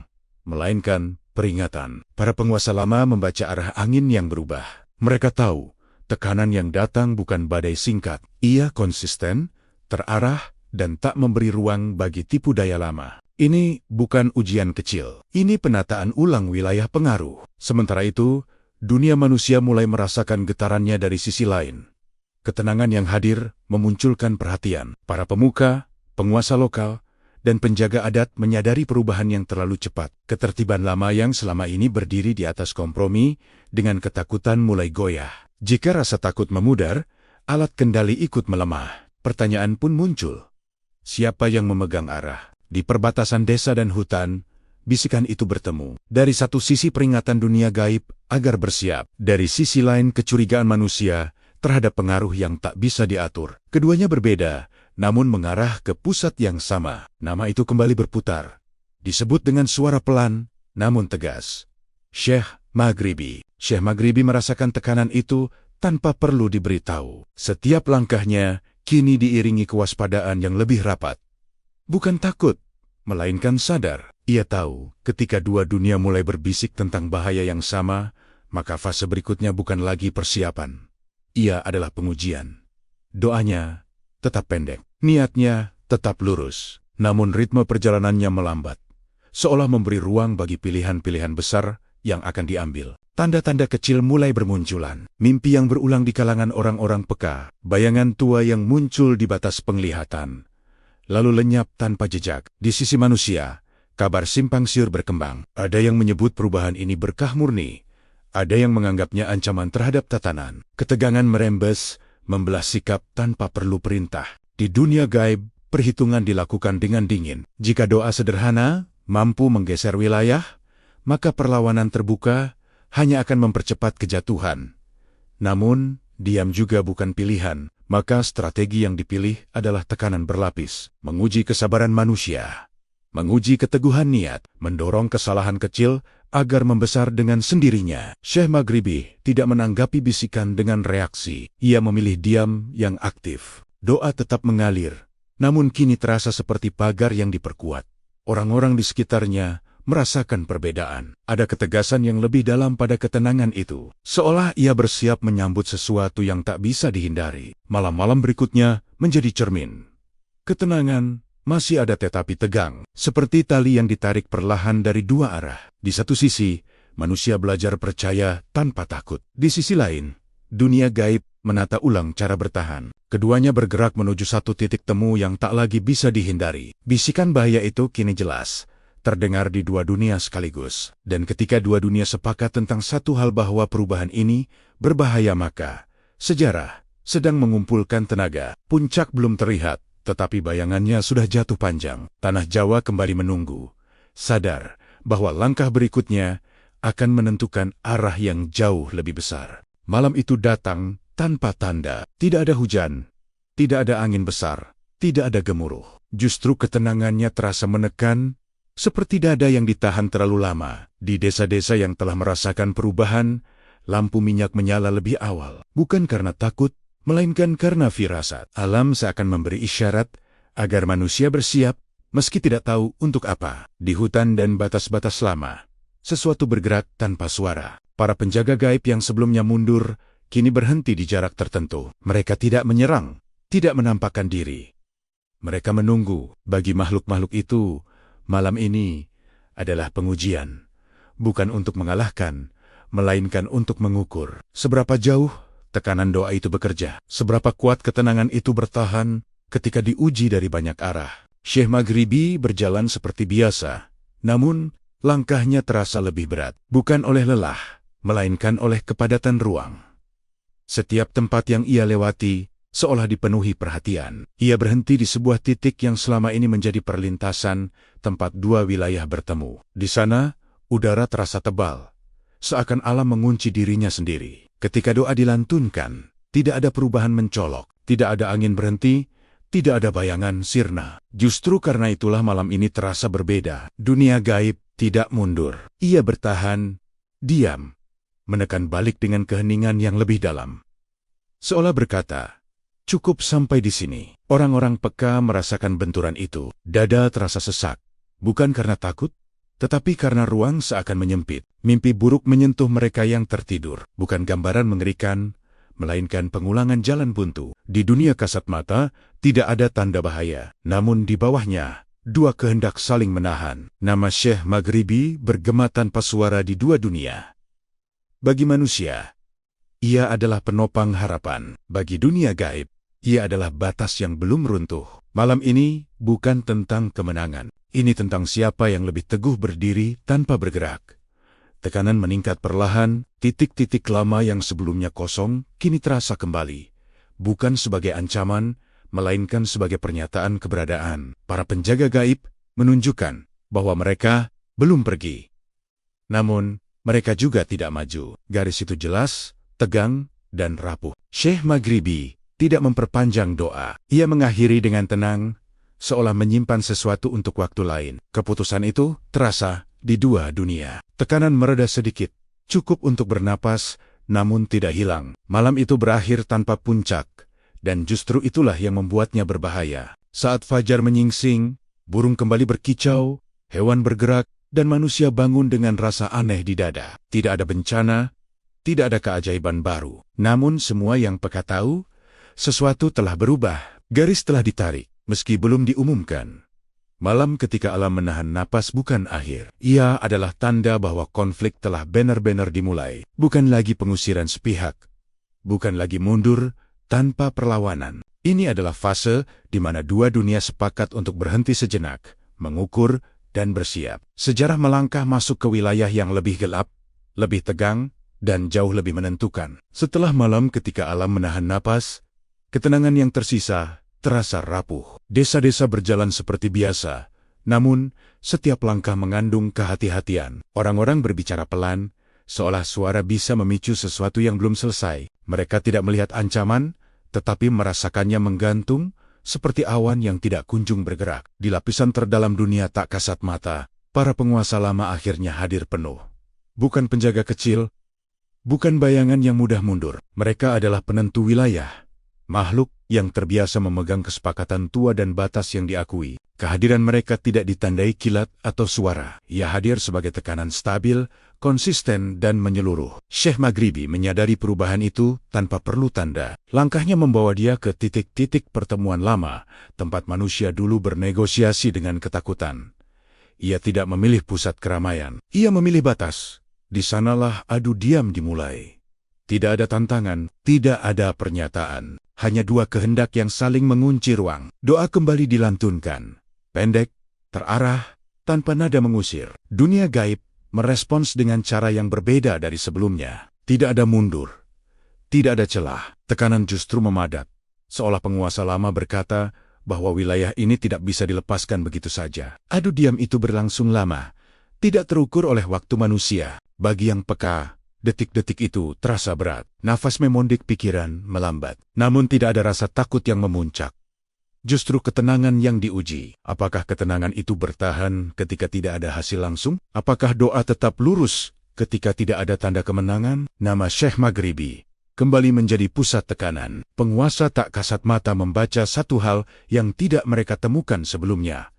[SPEAKER 1] melainkan peringatan. Para penguasa lama membaca arah angin yang berubah. Mereka tahu, tekanan yang datang bukan badai singkat. Ia konsisten, terarah, dan tak memberi ruang bagi tipu daya lama. Ini bukan ujian kecil. Ini penataan ulang wilayah pengaruh. Sementara itu, dunia manusia mulai merasakan getarannya dari sisi lain. Ketenangan yang hadir memunculkan perhatian. Para pemuka, penguasa lokal, dan penjaga adat menyadari perubahan yang terlalu cepat. Ketertiban lama yang selama ini berdiri di atas kompromi dengan ketakutan mulai goyah. Jika rasa takut memudar, alat kendali ikut melemah. Pertanyaan pun muncul. Siapa yang memegang arah? Di perbatasan desa dan hutan, bisikan itu bertemu. Dari satu sisi peringatan dunia gaib agar bersiap. Dari sisi lain kecurigaan manusia terhadap pengaruh yang tak bisa diatur. Keduanya berbeda, namun mengarah ke pusat yang sama. Nama itu kembali berputar. Disebut dengan suara pelan, namun tegas. Syekh Maghribi. Syekh Maghribi merasakan tekanan itu tanpa perlu diberitahu. Setiap langkahnya kini diiringi kewaspadaan yang lebih rapat. Bukan takut, melainkan sadar. Ia tahu, ketika dua dunia mulai berbisik tentang bahaya yang sama, maka fase berikutnya bukan lagi persiapan. Ia adalah pengujian. Doanya tetap pendek, niatnya tetap lurus, namun ritme perjalanannya melambat, seolah memberi ruang bagi pilihan-pilihan besar yang akan diambil. Tanda-tanda kecil mulai bermunculan, mimpi yang berulang di kalangan orang-orang peka, bayangan tua yang muncul di batas penglihatan, lalu lenyap tanpa jejak. Di sisi manusia, kabar simpang siur berkembang. Ada yang menyebut perubahan ini berkah murni, ada yang menganggapnya ancaman terhadap tatanan. Ketegangan merembes, membelah sikap tanpa perlu perintah. Di dunia gaib, perhitungan dilakukan dengan dingin. Jika doa sederhana mampu menggeser wilayah, maka perlawanan terbuka hanya akan mempercepat kejatuhan. Namun, diam juga bukan pilihan. Maka strategi yang dipilih adalah tekanan berlapis, menguji kesabaran manusia, menguji keteguhan niat, mendorong kesalahan kecil agar membesar dengan sendirinya. Syekh Maghribi tidak menanggapi bisikan dengan reaksi. Ia memilih diam yang aktif. Doa tetap mengalir, namun kini terasa seperti pagar yang diperkuat. Orang-orang di sekitarnya merasakan perbedaan. Ada ketegasan yang lebih dalam pada ketenangan itu. Seolah ia bersiap menyambut sesuatu yang tak bisa dihindari. Malam-malam berikutnya menjadi cermin. Ketenangan masih ada tetapi tegang. Seperti tali yang ditarik perlahan dari dua arah. Di satu sisi, manusia belajar percaya tanpa takut. Di sisi lain, dunia gaib menata ulang cara bertahan. Keduanya bergerak menuju satu titik temu yang tak lagi bisa dihindari. Bisikan bahaya itu kini jelas terdengar di dua dunia sekaligus. Dan ketika dua dunia sepakat tentang satu hal bahwa perubahan ini berbahaya, maka sejarah sedang mengumpulkan tenaga. Puncak belum terlihat, tetapi bayangannya sudah jatuh panjang. Tanah Jawa kembali menunggu, sadar bahwa langkah berikutnya akan menentukan arah yang jauh lebih besar. Malam itu datang tanpa tanda. Tidak ada hujan, tidak ada angin besar, tidak ada gemuruh. Justru ketenangannya terasa menekan, seperti dada yang ditahan terlalu lama. Di desa-desa yang telah merasakan perubahan, lampu minyak menyala lebih awal. Bukan karena takut, melainkan karena firasat. Alam seakan memberi isyarat agar manusia bersiap, meski tidak tahu untuk apa. Di hutan dan batas-batas lama, sesuatu bergerak tanpa suara. Para penjaga gaib yang sebelumnya mundur, kini berhenti di jarak tertentu. Mereka tidak menyerang, tidak menampakkan diri. Mereka menunggu. Bagi makhluk-makhluk itu, malam ini adalah pengujian. Bukan untuk mengalahkan, melainkan untuk mengukur. Seberapa jauh tekanan doa itu bekerja. Seberapa kuat ketenangan itu bertahan ketika diuji dari banyak arah. Syekh Maghribi berjalan seperti biasa. Namun, langkahnya terasa lebih berat. Bukan oleh lelah, melainkan oleh kepadatan ruang. Setiap tempat yang ia lewati seolah dipenuhi perhatian. Ia berhenti di sebuah titik yang selama ini menjadi perlintasan tempat dua wilayah bertemu. Di sana, udara terasa tebal, seakan alam mengunci dirinya sendiri. Ketika doa dilantunkan, tidak ada perubahan mencolok, tidak ada angin berhenti, tidak ada bayangan sirna. Justru karena itulah malam ini terasa berbeda. Dunia gaib tidak mundur. Ia bertahan, diam, menekan balik dengan keheningan yang lebih dalam. Seolah berkata, cukup sampai di sini. Orang-orang peka merasakan benturan itu. Dada terasa sesak, bukan karena takut, tetapi karena ruang seakan menyempit. Mimpi buruk menyentuh mereka yang tertidur. Bukan gambaran mengerikan, melainkan pengulangan jalan buntu. Di dunia kasat mata, tidak ada tanda bahaya. Namun di bawahnya, dua kehendak saling menahan. Nama Syekh Maghribi bergema tanpa suara di dua dunia. Bagi manusia, ia adalah penopang harapan. Bagi dunia gaib, ia adalah batas yang belum runtuh. Malam ini bukan tentang kemenangan. Ini tentang siapa yang lebih teguh berdiri tanpa bergerak. Tekanan meningkat perlahan, titik-titik lama yang sebelumnya kosong, kini terasa kembali. Bukan sebagai ancaman, melainkan sebagai pernyataan keberadaan. Para penjaga gaib menunjukkan bahwa mereka belum pergi. Namun, mereka juga tidak maju. Garis itu jelas, tegang, dan rapuh. Syekh Maghribi tidak memperpanjang doa. Ia mengakhiri dengan tenang, seolah menyimpan sesuatu untuk waktu lain. Keputusan itu terasa di dua dunia. Tekanan mereda sedikit, cukup untuk bernapas, namun tidak hilang. Malam itu berakhir tanpa puncak, dan justru itulah yang membuatnya berbahaya. Saat fajar menyingsing, burung kembali berkicau, hewan bergerak, dan manusia bangun dengan rasa aneh di dada. Tidak ada bencana, tidak ada keajaiban baru. Namun semua yang peka tahu, sesuatu telah berubah. Garis telah ditarik. Meski belum diumumkan, malam ketika alam menahan napas bukan akhir. Ia adalah tanda bahwa konflik telah benar-benar dimulai. Bukan lagi pengusiran sepihak. Bukan lagi mundur tanpa perlawanan. Ini adalah fase di mana dua dunia sepakat untuk berhenti sejenak, mengukur, dan bersiap. Sejarah melangkah masuk ke wilayah yang lebih gelap, lebih tegang, dan jauh lebih menentukan. Setelah malam ketika alam menahan napas, ketenangan yang tersisa terasa rapuh. Desa-desa berjalan seperti biasa, namun setiap langkah mengandung kehati-hatian. Orang-orang berbicara pelan, seolah suara bisa memicu sesuatu yang belum selesai. Mereka tidak melihat ancaman, tetapi merasakannya menggantung, seperti awan yang tidak kunjung bergerak. Di lapisan terdalam dunia tak kasat mata, para penguasa lama akhirnya hadir penuh. Bukan penjaga kecil, bukan bayangan yang mudah mundur. Mereka adalah penentu wilayah. Makhluk yang terbiasa memegang kesepakatan tua dan batas yang diakui. Kehadiran mereka tidak ditandai kilat atau suara. Ia hadir sebagai tekanan stabil, konsisten, dan menyeluruh. Syekh Maghribi menyadari perubahan itu tanpa perlu tanda. Langkahnya membawa dia ke titik-titik pertemuan lama, tempat manusia dulu bernegosiasi dengan ketakutan. Ia tidak memilih pusat keramaian. Ia memilih batas. Di sanalah adu diam dimulai. Tidak ada tantangan, tidak ada pernyataan. Hanya dua kehendak yang saling mengunci ruang. Doa kembali dilantunkan. Pendek, terarah, tanpa nada mengusir. Dunia gaib merespons dengan cara yang berbeda dari sebelumnya. Tidak ada mundur. Tidak ada celah. Tekanan justru memadat. Seolah penguasa lama berkata bahwa wilayah ini tidak bisa dilepaskan begitu saja. Adu diam itu berlangsung lama. Tidak terukur oleh waktu manusia. Bagi yang peka, detik-detik itu terasa berat. Nafas memondik pikiran melambat. Namun tidak ada rasa takut yang memuncak. justru ketenangan yang diuji. Apakah ketenangan itu bertahan ketika tidak ada hasil langsung? Apakah doa tetap lurus ketika tidak ada tanda kemenangan? Nama Syekh Maghribi kembali menjadi pusat tekanan. Penguasa tak kasat mata membaca satu hal yang tidak mereka temukan sebelumnya.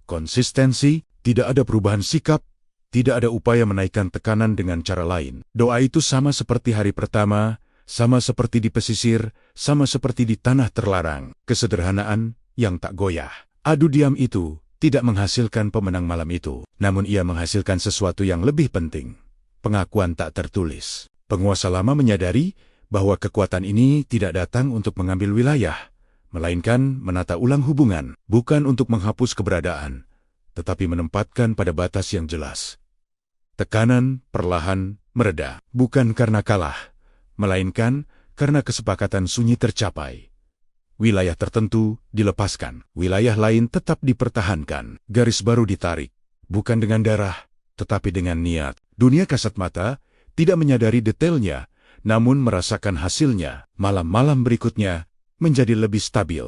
[SPEAKER 1] Konsistensi, tidak ada perubahan sikap, tidak ada upaya menaikkan tekanan dengan cara lain. Doa itu sama seperti hari pertama, sama seperti di pesisir, sama seperti di tanah terlarang. Kesederhanaan yang tak goyah. Adu diam itu tidak menghasilkan pemenang malam itu, namun ia menghasilkan sesuatu yang lebih penting. Pengakuan tak tertulis. Penguasa lama menyadari bahwa kekuatan ini tidak datang untuk mengambil wilayah, melainkan menata ulang hubungan, bukan untuk menghapus keberadaan, tetapi menempatkan pada batas yang jelas. Tekanan perlahan mereda, bukan karena kalah, melainkan karena kesepakatan sunyi tercapai. Wilayah tertentu dilepaskan, wilayah lain tetap dipertahankan. Garis baru ditarik, bukan dengan darah, tetapi dengan niat. Dunia kasat mata tidak menyadari detailnya, namun merasakan hasilnya. Malam-malam berikutnya menjadi lebih stabil,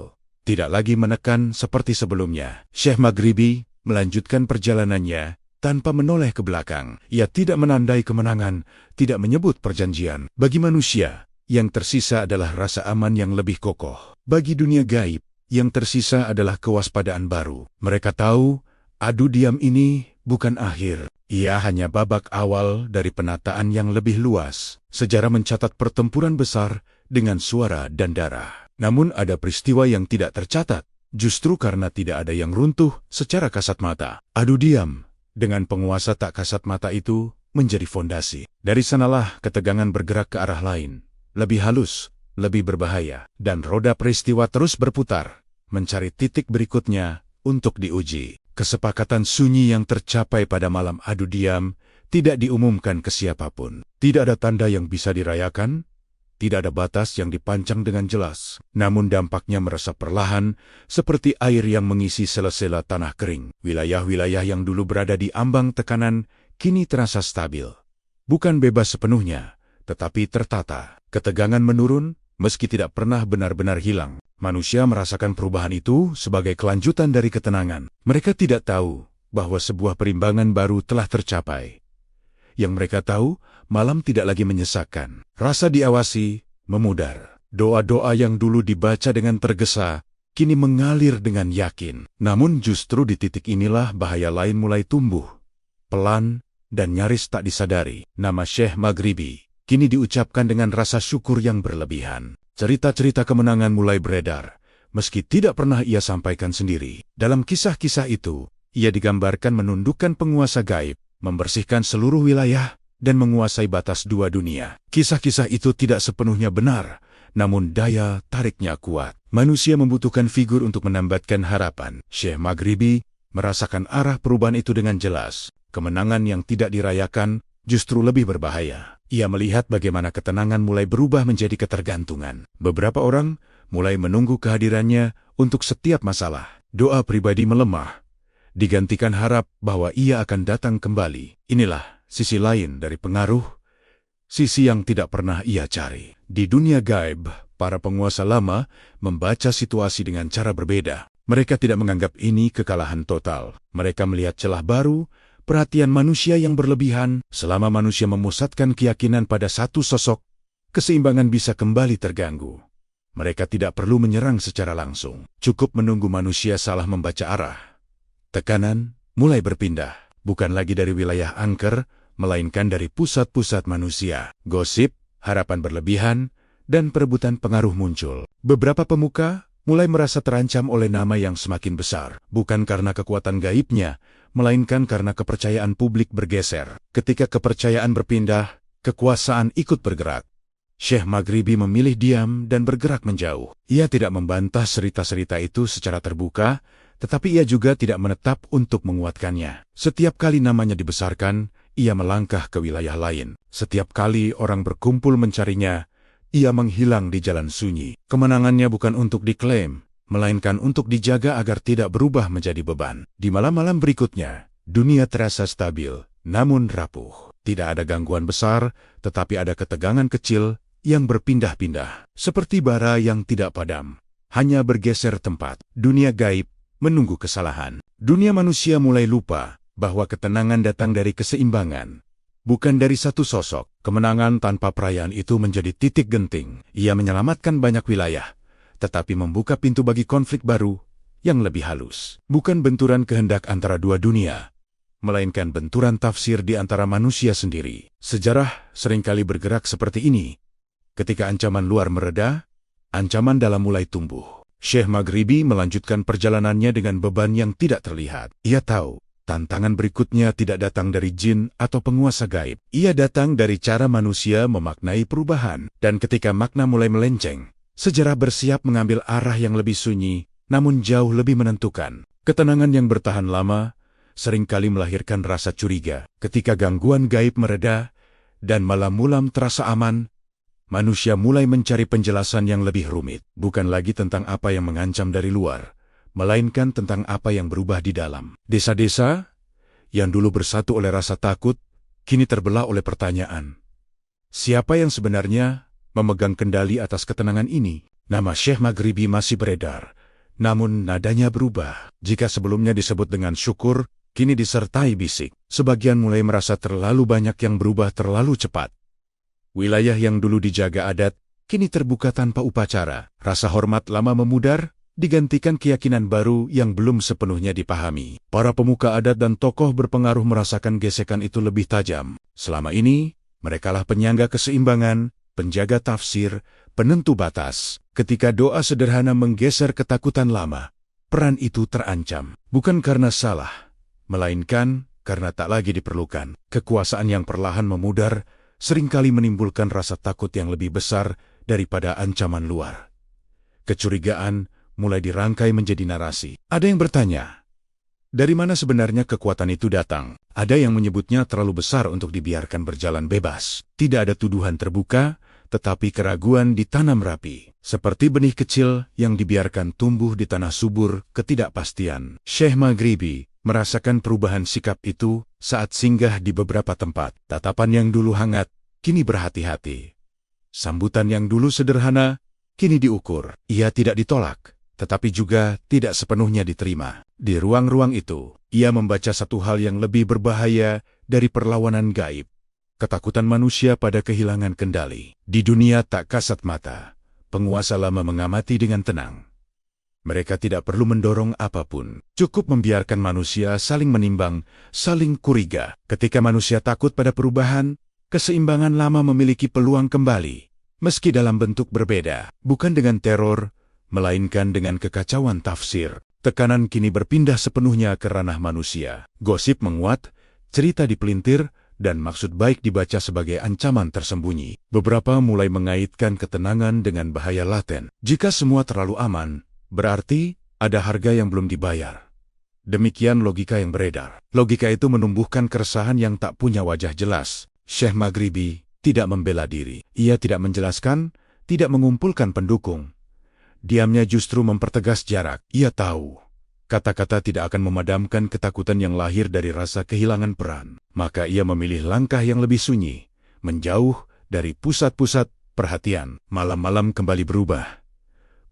[SPEAKER 1] tidak lagi menekan seperti sebelumnya. Syekh Maghribi melanjutkan perjalanannya tanpa menoleh ke belakang. Ia tidak menandai kemenangan, tidak menyebut perjanjian. Bagi manusia, yang tersisa adalah rasa aman yang lebih kokoh. Bagi dunia gaib, yang tersisa adalah kewaspadaan baru. Mereka tahu, adu diam ini bukan akhir. Ia hanya babak awal dari penataan yang lebih luas. Sejarah mencatat pertempuran besar dengan suara dan darah. Namun ada peristiwa yang tidak tercatat, justru karena tidak ada yang runtuh secara kasat mata. Adu diam dengan penguasa tak kasat mata itu menjadi fondasi. Dari sanalah ketegangan bergerak ke arah lain, lebih halus, lebih berbahaya, dan roda peristiwa terus berputar, mencari titik berikutnya untuk diuji. Kesepakatan sunyi yang tercapai pada malam adu diam tidak diumumkan ke siapapun. Tidak ada tanda yang bisa dirayakan, tidak ada batas yang dipancang dengan jelas. Namun dampaknya meresap perlahan, seperti air yang mengisi sela-sela tanah kering. Wilayah-wilayah yang dulu berada di ambang tekanan, kini terasa stabil. Bukan bebas sepenuhnya, tetapi tertata. Ketegangan menurun, meski tidak pernah benar-benar hilang. Manusia merasakan perubahan itu sebagai kelanjutan dari ketenangan. Mereka tidak tahu bahwa sebuah perimbangan baru telah tercapai. Yang mereka tahu, malam tidak lagi menyesakkan. Rasa diawasi, memudar. Doa-doa yang dulu dibaca dengan tergesa, kini mengalir dengan yakin. Namun justru di titik inilah bahaya lain mulai tumbuh. Pelan dan nyaris tak disadari. Nama Syekh Maghribi kini diucapkan dengan rasa syukur yang berlebihan. Cerita-cerita kemenangan mulai beredar, meski tidak pernah ia sampaikan sendiri. Dalam kisah-kisah itu, ia digambarkan menundukkan penguasa gaib, membersihkan seluruh wilayah, dan menguasai batas dua dunia. Kisah-kisah itu tidak sepenuhnya benar, namun daya tariknya kuat. Manusia membutuhkan figur untuk menambatkan harapan. Syekh Maghribi merasakan arah perubahan itu dengan jelas. Kemenangan yang tidak dirayakan justru lebih berbahaya. Ia melihat bagaimana ketenangan mulai berubah menjadi ketergantungan. Beberapa orang mulai menunggu kehadirannya untuk setiap masalah. Doa pribadi melemah, digantikan harap bahwa ia akan datang kembali. Inilah sisi lain dari pengaruh, sisi yang tidak pernah ia cari. Di dunia gaib, para penguasa lama membaca situasi dengan cara berbeda. Mereka tidak menganggap ini kekalahan total. Mereka melihat celah baru, perhatian manusia yang berlebihan. Selama manusia memusatkan keyakinan pada satu sosok, keseimbangan bisa kembali terganggu. Mereka tidak perlu menyerang secara langsung. Cukup menunggu manusia salah membaca arah. Tekanan mulai berpindah, bukan lagi dari wilayah angker, melainkan dari pusat-pusat manusia. Gosip, harapan berlebihan, dan perebutan pengaruh muncul. Beberapa pemuka mulai merasa terancam oleh nama yang semakin besar, bukan karena kekuatan gaibnya, melainkan karena kepercayaan publik bergeser. Ketika kepercayaan berpindah, kekuasaan ikut bergerak. Syekh Maghribi memilih diam dan bergerak menjauh. Ia tidak membantah cerita-cerita itu secara terbuka, tetapi ia juga tidak menetap untuk menguatkannya. Setiap kali namanya dibesarkan, ia melangkah ke wilayah lain. Setiap kali orang berkumpul mencarinya, ia menghilang di jalan sunyi. Kemenangannya bukan untuk diklaim, melainkan untuk dijaga agar tidak berubah menjadi beban. Di malam-malam berikutnya, dunia terasa stabil, namun rapuh. Tidak ada gangguan besar, tetapi ada ketegangan kecil yang berpindah-pindah. Seperti bara yang tidak padam, hanya bergeser tempat. Dunia gaib menunggu kesalahan. Dunia manusia mulai lupa bahwa ketenangan datang dari keseimbangan, bukan dari satu sosok. Kemenangan tanpa perayaan itu menjadi titik genting. Ia menyelamatkan banyak wilayah, tetapi membuka pintu bagi konflik baru yang lebih halus. Bukan benturan kehendak antara dua dunia, melainkan benturan tafsir di antara manusia sendiri. Sejarah seringkali bergerak seperti ini. Ketika ancaman luar mereda, ancaman dalam mulai tumbuh. Syekh Maghribi melanjutkan perjalanannya dengan beban yang tidak terlihat. Ia tahu tantangan berikutnya tidak datang dari jin atau penguasa gaib. Ia datang dari cara manusia memaknai perubahan. Dan ketika makna mulai melenceng, sejarah bersiap mengambil arah yang lebih sunyi, namun jauh lebih menentukan. Ketenangan yang bertahan lama seringkali melahirkan rasa curiga. Ketika gangguan gaib mereda dan malam-mulam terasa aman, manusia mulai mencari penjelasan yang lebih rumit. Bukan lagi tentang apa yang mengancam dari luar, melainkan tentang apa yang berubah di dalam. Desa-desa yang dulu bersatu oleh rasa takut, kini terbelah oleh pertanyaan. Siapa yang sebenarnya memegang kendali atas ketenangan ini? Nama Syekh Maghribi masih beredar, namun nadanya berubah. Jika sebelumnya disebut dengan syukur, kini disertai bisik. Sebagian mulai merasa terlalu banyak yang berubah terlalu cepat. Wilayah yang dulu dijaga adat, kini terbuka tanpa upacara. Rasa hormat lama memudar, digantikan keyakinan baru yang belum sepenuhnya dipahami. Para pemuka adat dan tokoh berpengaruh merasakan gesekan itu lebih tajam. Selama ini, merekalah penyangga keseimbangan, penjaga tafsir, penentu batas. Ketika doa sederhana menggeser ketakutan lama, peran itu terancam. Bukan karena salah, melainkan karena tak lagi diperlukan. Kekuasaan yang perlahan memudar seringkali menimbulkan rasa takut yang lebih besar daripada ancaman luar. Kecurigaan mulai dirangkai menjadi narasi. Ada yang bertanya, dari mana sebenarnya kekuatan itu datang? Ada yang menyebutnya terlalu besar untuk dibiarkan berjalan bebas. Tidak ada tuduhan terbuka, tetapi keraguan ditanam rapi. Seperti benih kecil yang dibiarkan tumbuh di tanah subur ketidakpastian. Syekh Maghribi merasakan perubahan sikap itu saat singgah di beberapa tempat. Tatapan yang dulu hangat, kini berhati-hati. Sambutan yang dulu sederhana, kini diukur. Ia tidak ditolak, tetapi juga tidak sepenuhnya diterima. Di ruang-ruang itu, ia membaca satu hal yang lebih berbahaya dari perlawanan gaib. Ketakutan manusia pada kehilangan kendali. Di dunia tak kasat mata, penguasa lama mengamati dengan tenang. Mereka tidak perlu mendorong apapun. Cukup membiarkan manusia saling menimbang, saling curiga. Ketika manusia takut pada perubahan, keseimbangan lama memiliki peluang kembali. Meski dalam bentuk berbeda, bukan dengan teror, melainkan dengan kekacauan tafsir. Tekanan kini berpindah sepenuhnya ke ranah manusia. Gosip menguat, cerita dipelintir, dan maksud baik dibaca sebagai ancaman tersembunyi. Beberapa mulai mengaitkan ketenangan dengan bahaya laten. Jika semua terlalu aman, berarti ada harga yang belum dibayar. Demikian logika yang beredar. Logika itu menumbuhkan keresahan yang tak punya wajah jelas. Syekh Maghribi tidak membela diri. Ia tidak menjelaskan, tidak mengumpulkan pendukung. Diamnya justru mempertegas jarak. Ia tahu kata-kata tidak akan memadamkan ketakutan yang lahir dari rasa kehilangan peran. Maka ia memilih langkah yang lebih sunyi, menjauh dari pusat-pusat perhatian. Malam-malam kembali berubah.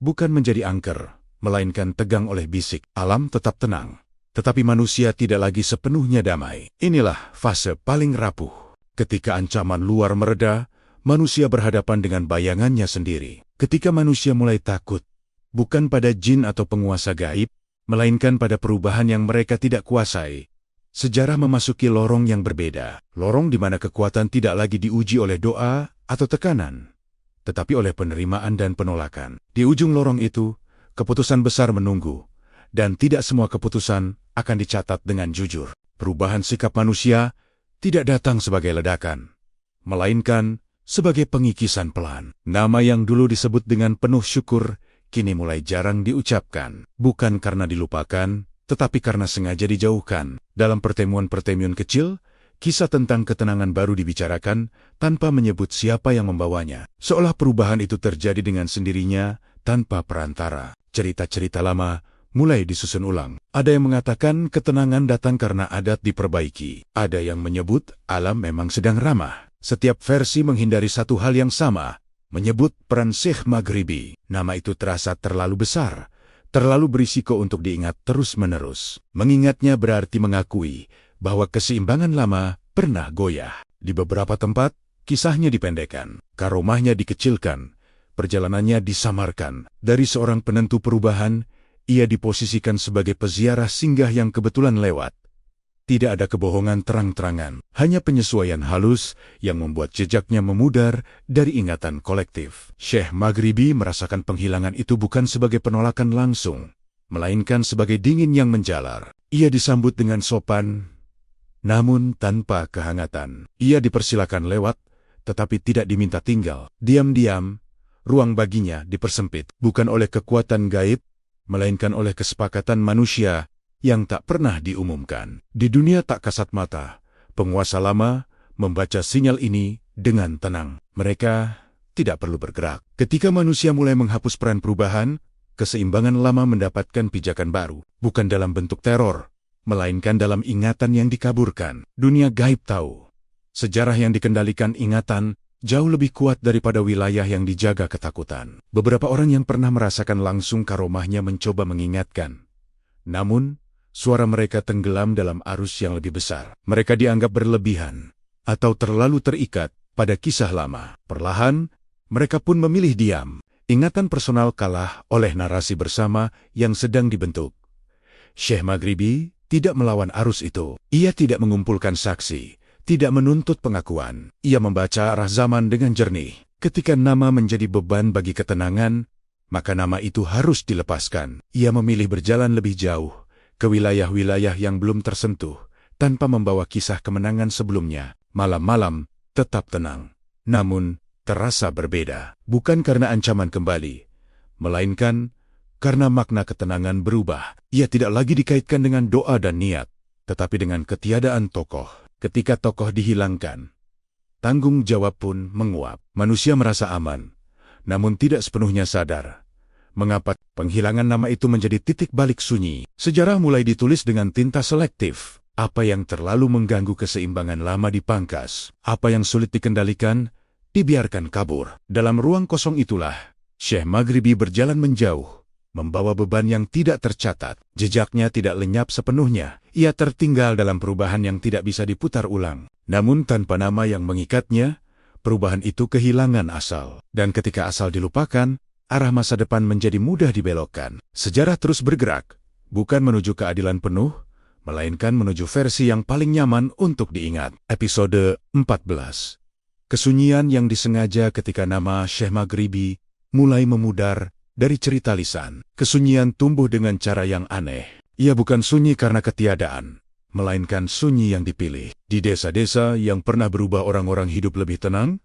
[SPEAKER 1] Bukan menjadi angker, melainkan tegang oleh bisik. Alam tetap tenang, tetapi manusia tidak lagi sepenuhnya damai. Inilah fase paling rapuh. Ketika ancaman luar mereda, manusia berhadapan dengan bayangannya sendiri. Ketika manusia mulai takut, bukan pada jin atau penguasa gaib, melainkan pada perubahan yang mereka tidak kuasai. Sejarah memasuki lorong yang berbeda. Lorong di mana kekuatan tidak lagi diuji oleh doa atau tekanan, tetapi oleh penerimaan dan penolakan. Di ujung lorong itu, keputusan besar menunggu, dan tidak semua keputusan akan dicatat dengan jujur. Perubahan sikap manusia tidak datang sebagai ledakan, melainkan sebagai pengikisan pelan. Nama yang dulu disebut dengan penuh syukur, kini mulai jarang diucapkan. Bukan karena dilupakan, tetapi karena sengaja dijauhkan. Dalam pertemuan-pertemuan kecil, kisah tentang ketenangan baru dibicarakan tanpa menyebut siapa yang membawanya. Seolah perubahan itu terjadi dengan sendirinya, tanpa perantara. Cerita-cerita lama mulai disusun ulang. Ada yang mengatakan ketenangan datang karena adat diperbaiki. Ada yang menyebut alam memang sedang ramah. Setiap versi menghindari satu hal yang sama, menyebut peran Syekh Maghribi. Nama itu terasa terlalu besar, terlalu berisiko untuk diingat terus-menerus. Mengingatnya berarti mengakui bahwa keseimbangan lama pernah goyah. Di beberapa tempat, kisahnya dipendekkan, karomahnya dikecilkan, perjalanannya disamarkan. Dari seorang penentu perubahan, ia diposisikan sebagai peziarah singgah yang kebetulan lewat. Tidak ada kebohongan terang-terangan, hanya penyesuaian halus yang membuat jejaknya memudar dari ingatan kolektif. Syekh Maghribi merasakan penghilangan itu bukan sebagai penolakan langsung, melainkan sebagai dingin yang menjalar. Ia disambut dengan sopan, namun tanpa kehangatan. Ia dipersilakan lewat, tetapi tidak diminta tinggal. Diam-diam, ruang baginya dipersempit, bukan oleh kekuatan gaib, melainkan oleh kesepakatan manusia yang tak pernah diumumkan. Di dunia tak kasat mata, penguasa lama membaca sinyal ini dengan tenang. Mereka tidak perlu bergerak. Ketika manusia mulai menghapus peran perubahan, keseimbangan lama mendapatkan pijakan baru, bukan dalam bentuk teror, melainkan dalam ingatan yang dikaburkan. Dunia gaib tahu, sejarah yang dikendalikan ingatan jauh lebih kuat daripada wilayah yang dijaga ketakutan. Beberapa orang yang pernah merasakan langsung karomahnya mencoba mengingatkan. Namun, suara mereka tenggelam dalam arus yang lebih besar. Mereka dianggap berlebihan atau terlalu terikat pada kisah lama. Perlahan, mereka pun memilih diam. Ingatan personal kalah oleh narasi bersama yang sedang dibentuk. Syekh Maghribi tidak melawan arus itu. Ia tidak mengumpulkan saksi, tidak menuntut pengakuan. Ia membaca arah zaman dengan jernih. Ketika nama menjadi beban bagi ketenangan, maka nama itu harus dilepaskan. Ia memilih berjalan lebih jauh ke wilayah-wilayah yang belum tersentuh, tanpa membawa kisah kemenangan sebelumnya. Malam-malam tetap tenang, namun terasa berbeda. Bukan karena ancaman kembali, melainkan karena makna ketenangan berubah. Ia tidak lagi dikaitkan dengan doa dan niat, tetapi dengan ketiadaan tokoh. Ketika tokoh dihilangkan, tanggung jawab pun menguap. Manusia merasa aman, namun tidak sepenuhnya sadar mengapa penghilangan nama itu menjadi titik balik sunyi. Sejarah mulai ditulis dengan tinta selektif. Apa yang terlalu mengganggu keseimbangan lama dipangkas. Apa yang sulit dikendalikan, dibiarkan kabur. Dalam ruang kosong itulah, Syekh Maghribi berjalan menjauh, membawa beban yang tidak tercatat. Jejaknya tidak lenyap sepenuhnya. Ia tertinggal dalam perubahan yang tidak bisa diputar ulang. Namun tanpa nama yang mengikatnya, perubahan itu kehilangan asal. Dan ketika asal dilupakan, arah masa depan menjadi mudah dibelokkan. Sejarah terus bergerak, bukan menuju keadilan penuh, melainkan menuju versi yang paling nyaman untuk diingat. Episode 14. Kesunyian yang disengaja ketika nama Syekh Maghribi mulai memudar dari cerita lisan. Kesunyian tumbuh dengan cara yang aneh. Ia bukan sunyi karena ketiadaan, melainkan sunyi yang dipilih. Di desa-desa yang pernah berubah orang-orang hidup lebih tenang,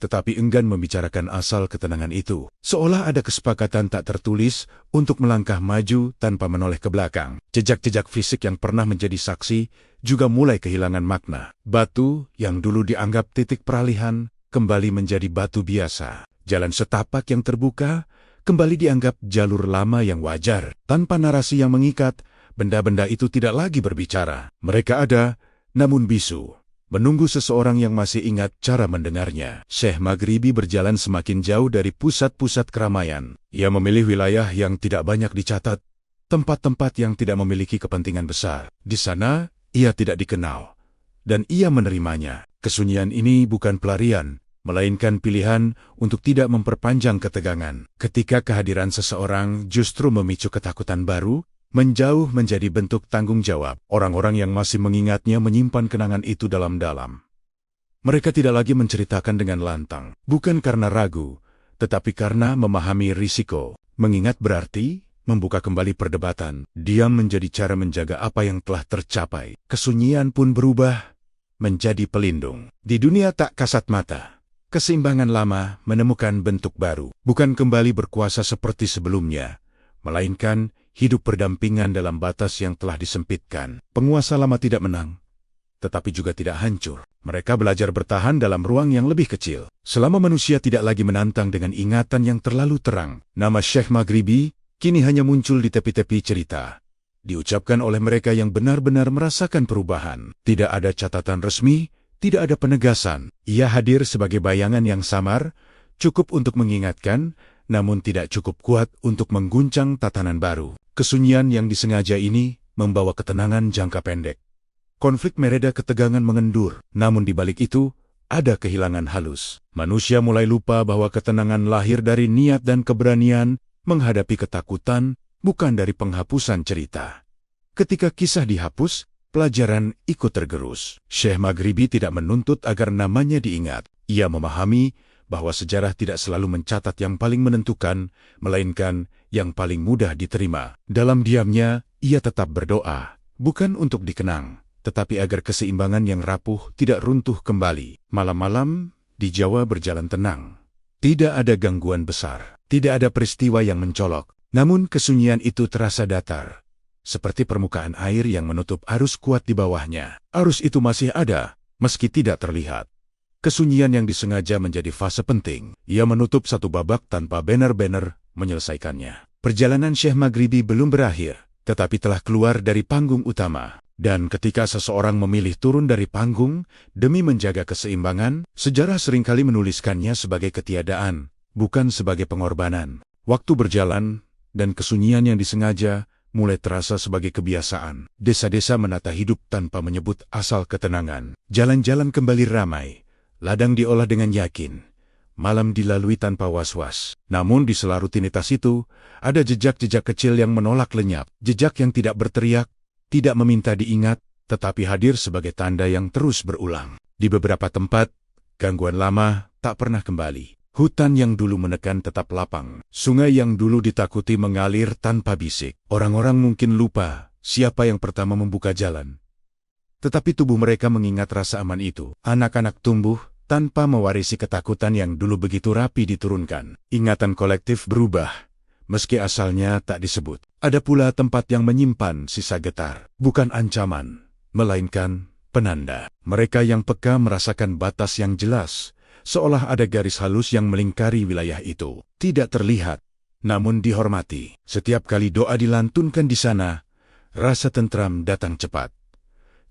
[SPEAKER 1] tetapi enggan membicarakan asal ketenangan itu. Seolah ada kesepakatan tak tertulis untuk melangkah maju tanpa menoleh ke belakang. Jejak-jejak fisik yang pernah menjadi saksi juga mulai kehilangan makna. Batu yang dulu dianggap titik peralihan kembali menjadi batu biasa. Jalan setapak yang terbuka kembali dianggap jalur lama yang wajar. Tanpa narasi yang mengikat, benda-benda itu tidak lagi berbicara. Mereka ada, namun bisu, menunggu seseorang yang masih ingat cara mendengarnya. Syekh Maghribi berjalan semakin jauh dari pusat-pusat keramaian. Ia memilih wilayah yang tidak banyak dicatat, tempat-tempat yang tidak memiliki kepentingan besar. Di sana, ia tidak dikenal, dan ia menerimanya. Kesunyian ini bukan pelarian, melainkan pilihan untuk tidak memperpanjang ketegangan. Ketika kehadiran seseorang justru memicu ketakutan baru, menjauh menjadi bentuk tanggung jawab. Orang-orang yang masih mengingatnya menyimpan kenangan itu dalam-dalam. Mereka tidak lagi menceritakan dengan lantang, bukan karena ragu, tetapi karena memahami risiko. Mengingat berarti membuka kembali perdebatan. Diam menjadi cara menjaga apa yang telah tercapai. Kesunyian pun berubah menjadi pelindung. Di dunia tak kasat mata, keseimbangan lama menemukan bentuk baru. Bukan kembali berkuasa seperti sebelumnya, melainkan hidup berdampingan dalam batas yang telah disempitkan. Penguasa lama tidak menang, tetapi juga tidak hancur. Mereka belajar bertahan dalam ruang yang lebih kecil. Selama manusia tidak lagi menantang dengan ingatan yang terlalu terang, nama Syekh Maghribi kini hanya muncul di tepi-tepi cerita. Diucapkan oleh mereka yang benar-benar merasakan perubahan. Tidak ada catatan resmi, tidak ada penegasan. Ia hadir sebagai bayangan yang samar, Cukup untuk mengingatkan, namun tidak cukup kuat untuk mengguncang tatanan baru. Kesunyian yang disengaja ini membawa ketenangan jangka pendek. Konflik mereda, ketegangan mengendur, namun di balik itu, ada kehilangan halus. Manusia mulai lupa bahwa ketenangan lahir dari niat dan keberanian menghadapi ketakutan, bukan dari penghapusan cerita. Ketika kisah dihapus, pelajaran ikut tergerus. Syekh Maghribi tidak menuntut agar namanya diingat. Ia memahami bahwa sejarah tidak selalu mencatat yang paling menentukan, melainkan yang paling mudah diterima. Dalam diamnya, ia tetap berdoa, bukan untuk dikenang, tetapi agar keseimbangan yang rapuh tidak runtuh kembali. Malam-malam, di Jawa berjalan tenang. Tidak ada gangguan besar, tidak ada peristiwa yang mencolok, namun kesunyian itu terasa datar. Seperti permukaan air yang menutup arus kuat di bawahnya. Arus itu masih ada, meski tidak terlihat. Kesunyian yang disengaja menjadi fase penting. Ia menutup satu babak tanpa benar-benar menyelesaikannya. Perjalanan Syekh Maghribi belum berakhir, tetapi telah keluar dari panggung utama. Dan ketika seseorang memilih turun dari panggung demi menjaga keseimbangan, sejarah seringkali menuliskannya sebagai ketiadaan, bukan sebagai pengorbanan. Waktu berjalan, dan kesunyian yang disengaja mulai terasa sebagai kebiasaan. Desa-desa menata hidup tanpa menyebut asal ketenangan. Jalan-jalan kembali ramai. Ladang diolah dengan yakin, malam dilalui tanpa was-was. Namun di sela rutinitas itu, ada jejak-jejak kecil yang menolak lenyap. Jejak yang tidak berteriak, tidak meminta diingat, tetapi hadir sebagai tanda yang terus berulang. Di beberapa tempat, gangguan lama tak pernah kembali. Hutan yang dulu menekan tetap lapang. Sungai yang dulu ditakuti mengalir tanpa bisik. Orang-orang mungkin lupa siapa yang pertama membuka jalan. Tetapi tubuh mereka mengingat rasa aman itu. Anak-anak tumbuh tanpa mewarisi ketakutan yang dulu begitu rapi diturunkan. Ingatan kolektif berubah, meski asalnya tak disebut. Ada pula tempat yang menyimpan sisa getar. Bukan ancaman, melainkan penanda. Mereka yang peka merasakan batas yang jelas, seolah ada garis halus yang melingkari wilayah itu. Tidak terlihat, namun dihormati. Setiap kali doa dilantunkan di sana, rasa tentram datang cepat.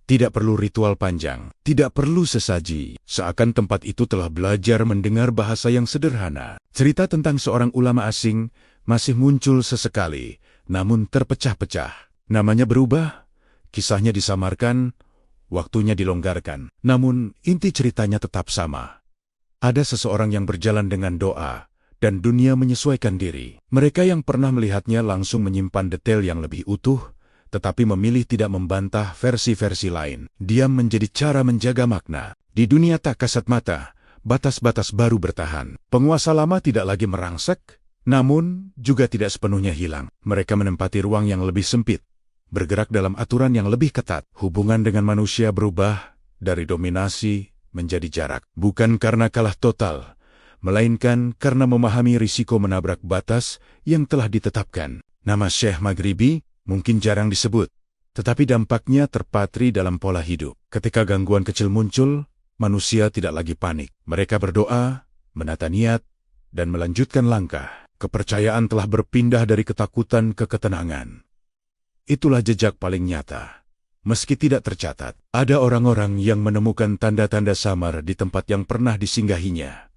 [SPEAKER 1] Tidak perlu ritual panjang, tidak perlu sesaji. Seakan tempat itu telah belajar mendengar bahasa yang sederhana. Cerita tentang seorang ulama asing masih muncul sesekali, namun terpecah-pecah. Namanya berubah, kisahnya disamarkan, waktunya dilonggarkan. Namun inti ceritanya tetap sama. Ada seseorang yang berjalan dengan doa, dan dunia menyesuaikan diri. Mereka yang pernah melihatnya langsung menyimpan detail yang lebih utuh, tetapi memilih tidak membantah versi-versi lain. Diam menjadi cara menjaga makna. Di dunia tak kasat mata, batas-batas baru bertahan. Penguasa lama tidak lagi merangsek, namun juga tidak sepenuhnya hilang. Mereka menempati ruang yang lebih sempit, bergerak dalam aturan yang lebih ketat. Hubungan dengan manusia berubah dari dominasi menjadi jarak. Bukan karena kalah total, melainkan karena memahami risiko menabrak batas yang telah ditetapkan. Nama Syekh Maghribi mungkin jarang disebut, tetapi dampaknya terpatri dalam pola hidup. Ketika gangguan kecil muncul, manusia tidak lagi panik. Mereka berdoa, menata niat, dan melanjutkan langkah. Kepercayaan telah berpindah dari ketakutan ke ketenangan. Itulah jejak paling nyata. Meski tidak tercatat, ada orang-orang yang menemukan tanda-tanda samar di tempat yang pernah disinggahinya.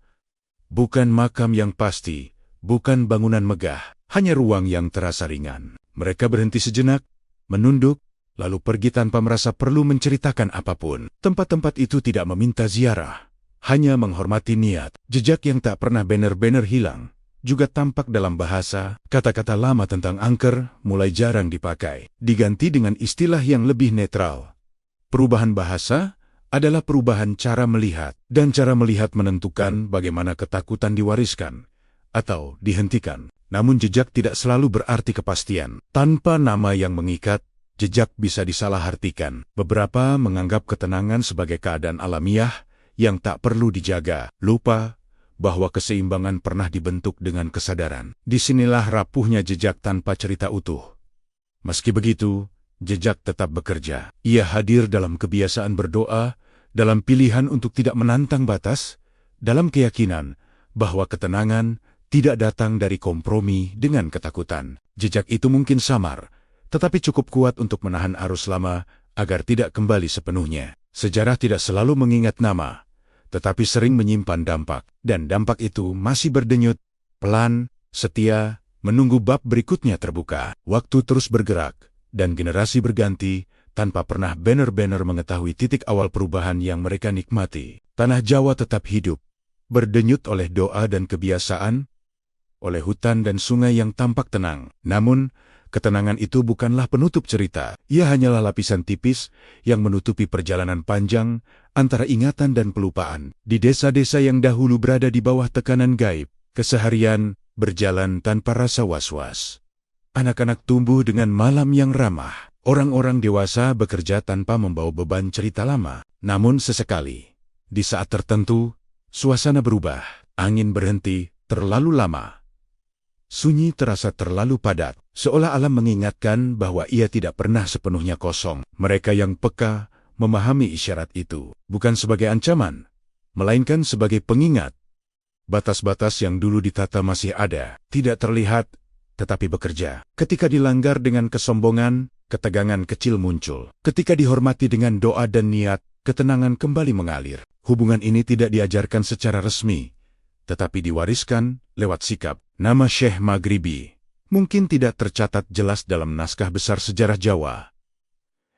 [SPEAKER 1] Bukan makam yang pasti, bukan bangunan megah, hanya ruang yang terasa ringan. Mereka berhenti sejenak, menunduk, lalu pergi tanpa merasa perlu menceritakan apapun. Tempat-tempat itu tidak meminta ziarah, hanya menghormati niat. Jejak yang tak pernah benar-benar hilang, juga tampak dalam bahasa. Kata-kata lama tentang angker mulai jarang dipakai, diganti dengan istilah yang lebih netral. Perubahan bahasa adalah perubahan cara melihat, dan cara melihat menentukan bagaimana ketakutan diwariskan atau dihentikan. Namun jejak tidak selalu berarti kepastian. Tanpa nama yang mengikat, jejak bisa disalahartikan. Beberapa menganggap ketenangan sebagai keadaan alamiah yang tak perlu dijaga. Lupa bahwa keseimbangan pernah dibentuk dengan kesadaran. Disinilah rapuhnya jejak tanpa cerita utuh. Meski begitu, jejak tetap bekerja. Ia hadir dalam kebiasaan berdoa, dalam pilihan untuk tidak menantang batas, dalam keyakinan bahwa ketenangan tidak datang dari kompromi dengan ketakutan. Jejak itu mungkin samar, tetapi cukup kuat untuk menahan arus lama agar tidak kembali sepenuhnya. Sejarah tidak selalu mengingat nama, tetapi sering menyimpan dampak. Dan dampak itu masih berdenyut, pelan, setia, menunggu bab berikutnya terbuka. Waktu terus bergerak, dan generasi berganti, tanpa pernah benar-benar mengetahui titik awal perubahan yang mereka nikmati. Tanah Jawa tetap hidup, berdenyut oleh doa dan kebiasaan, oleh hutan dan sungai yang tampak tenang. Namun, ketenangan itu bukanlah penutup cerita. Ia hanyalah lapisan tipis yang menutupi perjalanan panjang antara ingatan dan pelupaan. Di desa-desa yang dahulu berada di bawah tekanan gaib, keseharian berjalan tanpa rasa was-was. Anak-anak tumbuh dengan malam yang ramah. Orang-orang dewasa bekerja tanpa membawa beban cerita lama. Namun sesekali, di saat tertentu, suasana berubah. Angin berhenti terlalu lama. Sunyi terasa terlalu padat, seolah alam mengingatkan bahwa ia tidak pernah sepenuhnya kosong. Mereka yang peka memahami isyarat itu, bukan sebagai ancaman, melainkan sebagai pengingat. Batas-batas yang dulu ditata masih ada, tidak terlihat, tetapi bekerja. Ketika dilanggar dengan kesombongan, ketegangan kecil muncul. Ketika dihormati dengan doa dan niat, ketenangan kembali mengalir. Hubungan ini tidak diajarkan secara resmi, tetapi diwariskan lewat sikap. Nama Syekh Maghribi mungkin tidak tercatat jelas dalam naskah besar sejarah Jawa.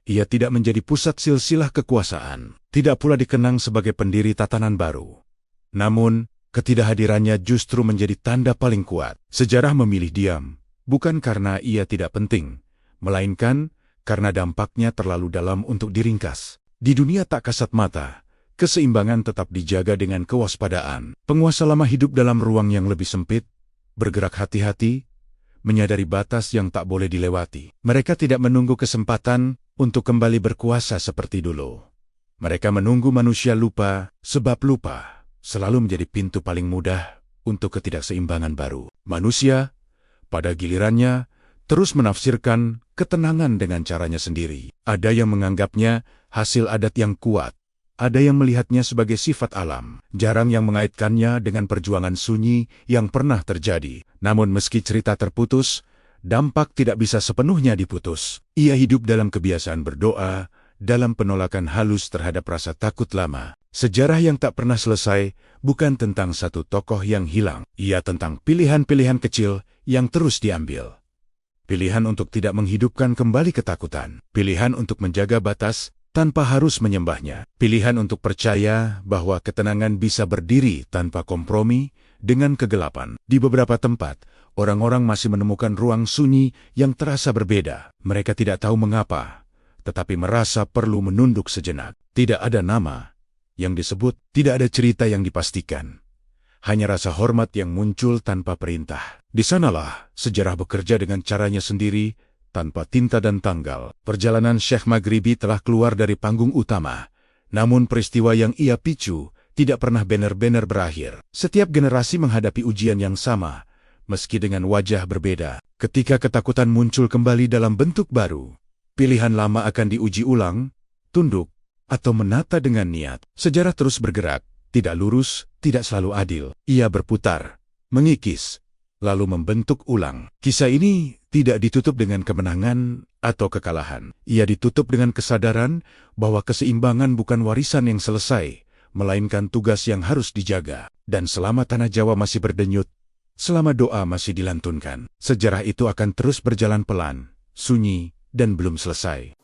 [SPEAKER 1] Ia tidak menjadi pusat silsilah kekuasaan, tidak pula dikenang sebagai pendiri tatanan baru. Namun, ketidakhadirannya justru menjadi tanda paling kuat. Sejarah memilih diam, bukan karena ia tidak penting, melainkan karena dampaknya terlalu dalam untuk diringkas. Di dunia tak kasat mata, keseimbangan tetap dijaga dengan kewaspadaan. Penguasa lama hidup dalam ruang yang lebih sempit, bergerak hati-hati, menyadari batas yang tak boleh dilewati. Mereka tidak menunggu kesempatan untuk kembali berkuasa seperti dulu. Mereka menunggu manusia lupa, sebab lupa selalu menjadi pintu paling mudah untuk ketidakseimbangan baru. Manusia, pada gilirannya, terus menafsirkan ketenangan dengan caranya sendiri. Ada yang menganggapnya hasil adat yang kuat. Ada yang melihatnya sebagai sifat alam, jarang yang mengaitkannya dengan perjuangan sunyi yang pernah terjadi. Namun meski cerita terputus, dampak tidak bisa sepenuhnya diputus. Ia hidup dalam kebiasaan berdoa, dalam penolakan halus terhadap rasa takut lama. Sejarah yang tak pernah selesai bukan tentang satu tokoh yang hilang. Ia tentang pilihan-pilihan kecil yang terus diambil. Pilihan untuk tidak menghidupkan kembali ketakutan. Pilihan untuk menjaga batas tanpa harus menyembahnya. Pilihan untuk percaya bahwa ketenangan bisa berdiri tanpa kompromi dengan kegelapan. Di beberapa tempat, orang-orang masih menemukan ruang sunyi yang terasa berbeda. Mereka tidak tahu mengapa, tetapi merasa perlu menunduk sejenak. Tidak ada nama yang disebut, tidak ada cerita yang dipastikan. Hanya rasa hormat yang muncul tanpa perintah. Di sanalah sejarah bekerja dengan caranya sendiri, tanpa tinta dan tanggal. Perjalanan Syekh Maghribi telah keluar dari panggung utama. Namun peristiwa yang ia picu tidak pernah benar-benar berakhir. Setiap generasi menghadapi ujian yang sama, meski dengan wajah berbeda. Ketika ketakutan muncul kembali dalam bentuk baru, pilihan lama akan diuji ulang, tunduk, atau menata dengan niat. Sejarah terus bergerak, tidak lurus, tidak selalu adil. Ia berputar, mengikis, lalu membentuk ulang. Kisah ini tidak ditutup dengan kemenangan atau kekalahan. Ia ditutup dengan kesadaran bahwa keseimbangan bukan warisan yang selesai, melainkan tugas yang harus dijaga. Dan selama tanah Jawa masih berdenyut, selama doa masih dilantunkan, sejarah itu akan terus berjalan pelan, sunyi, dan belum selesai.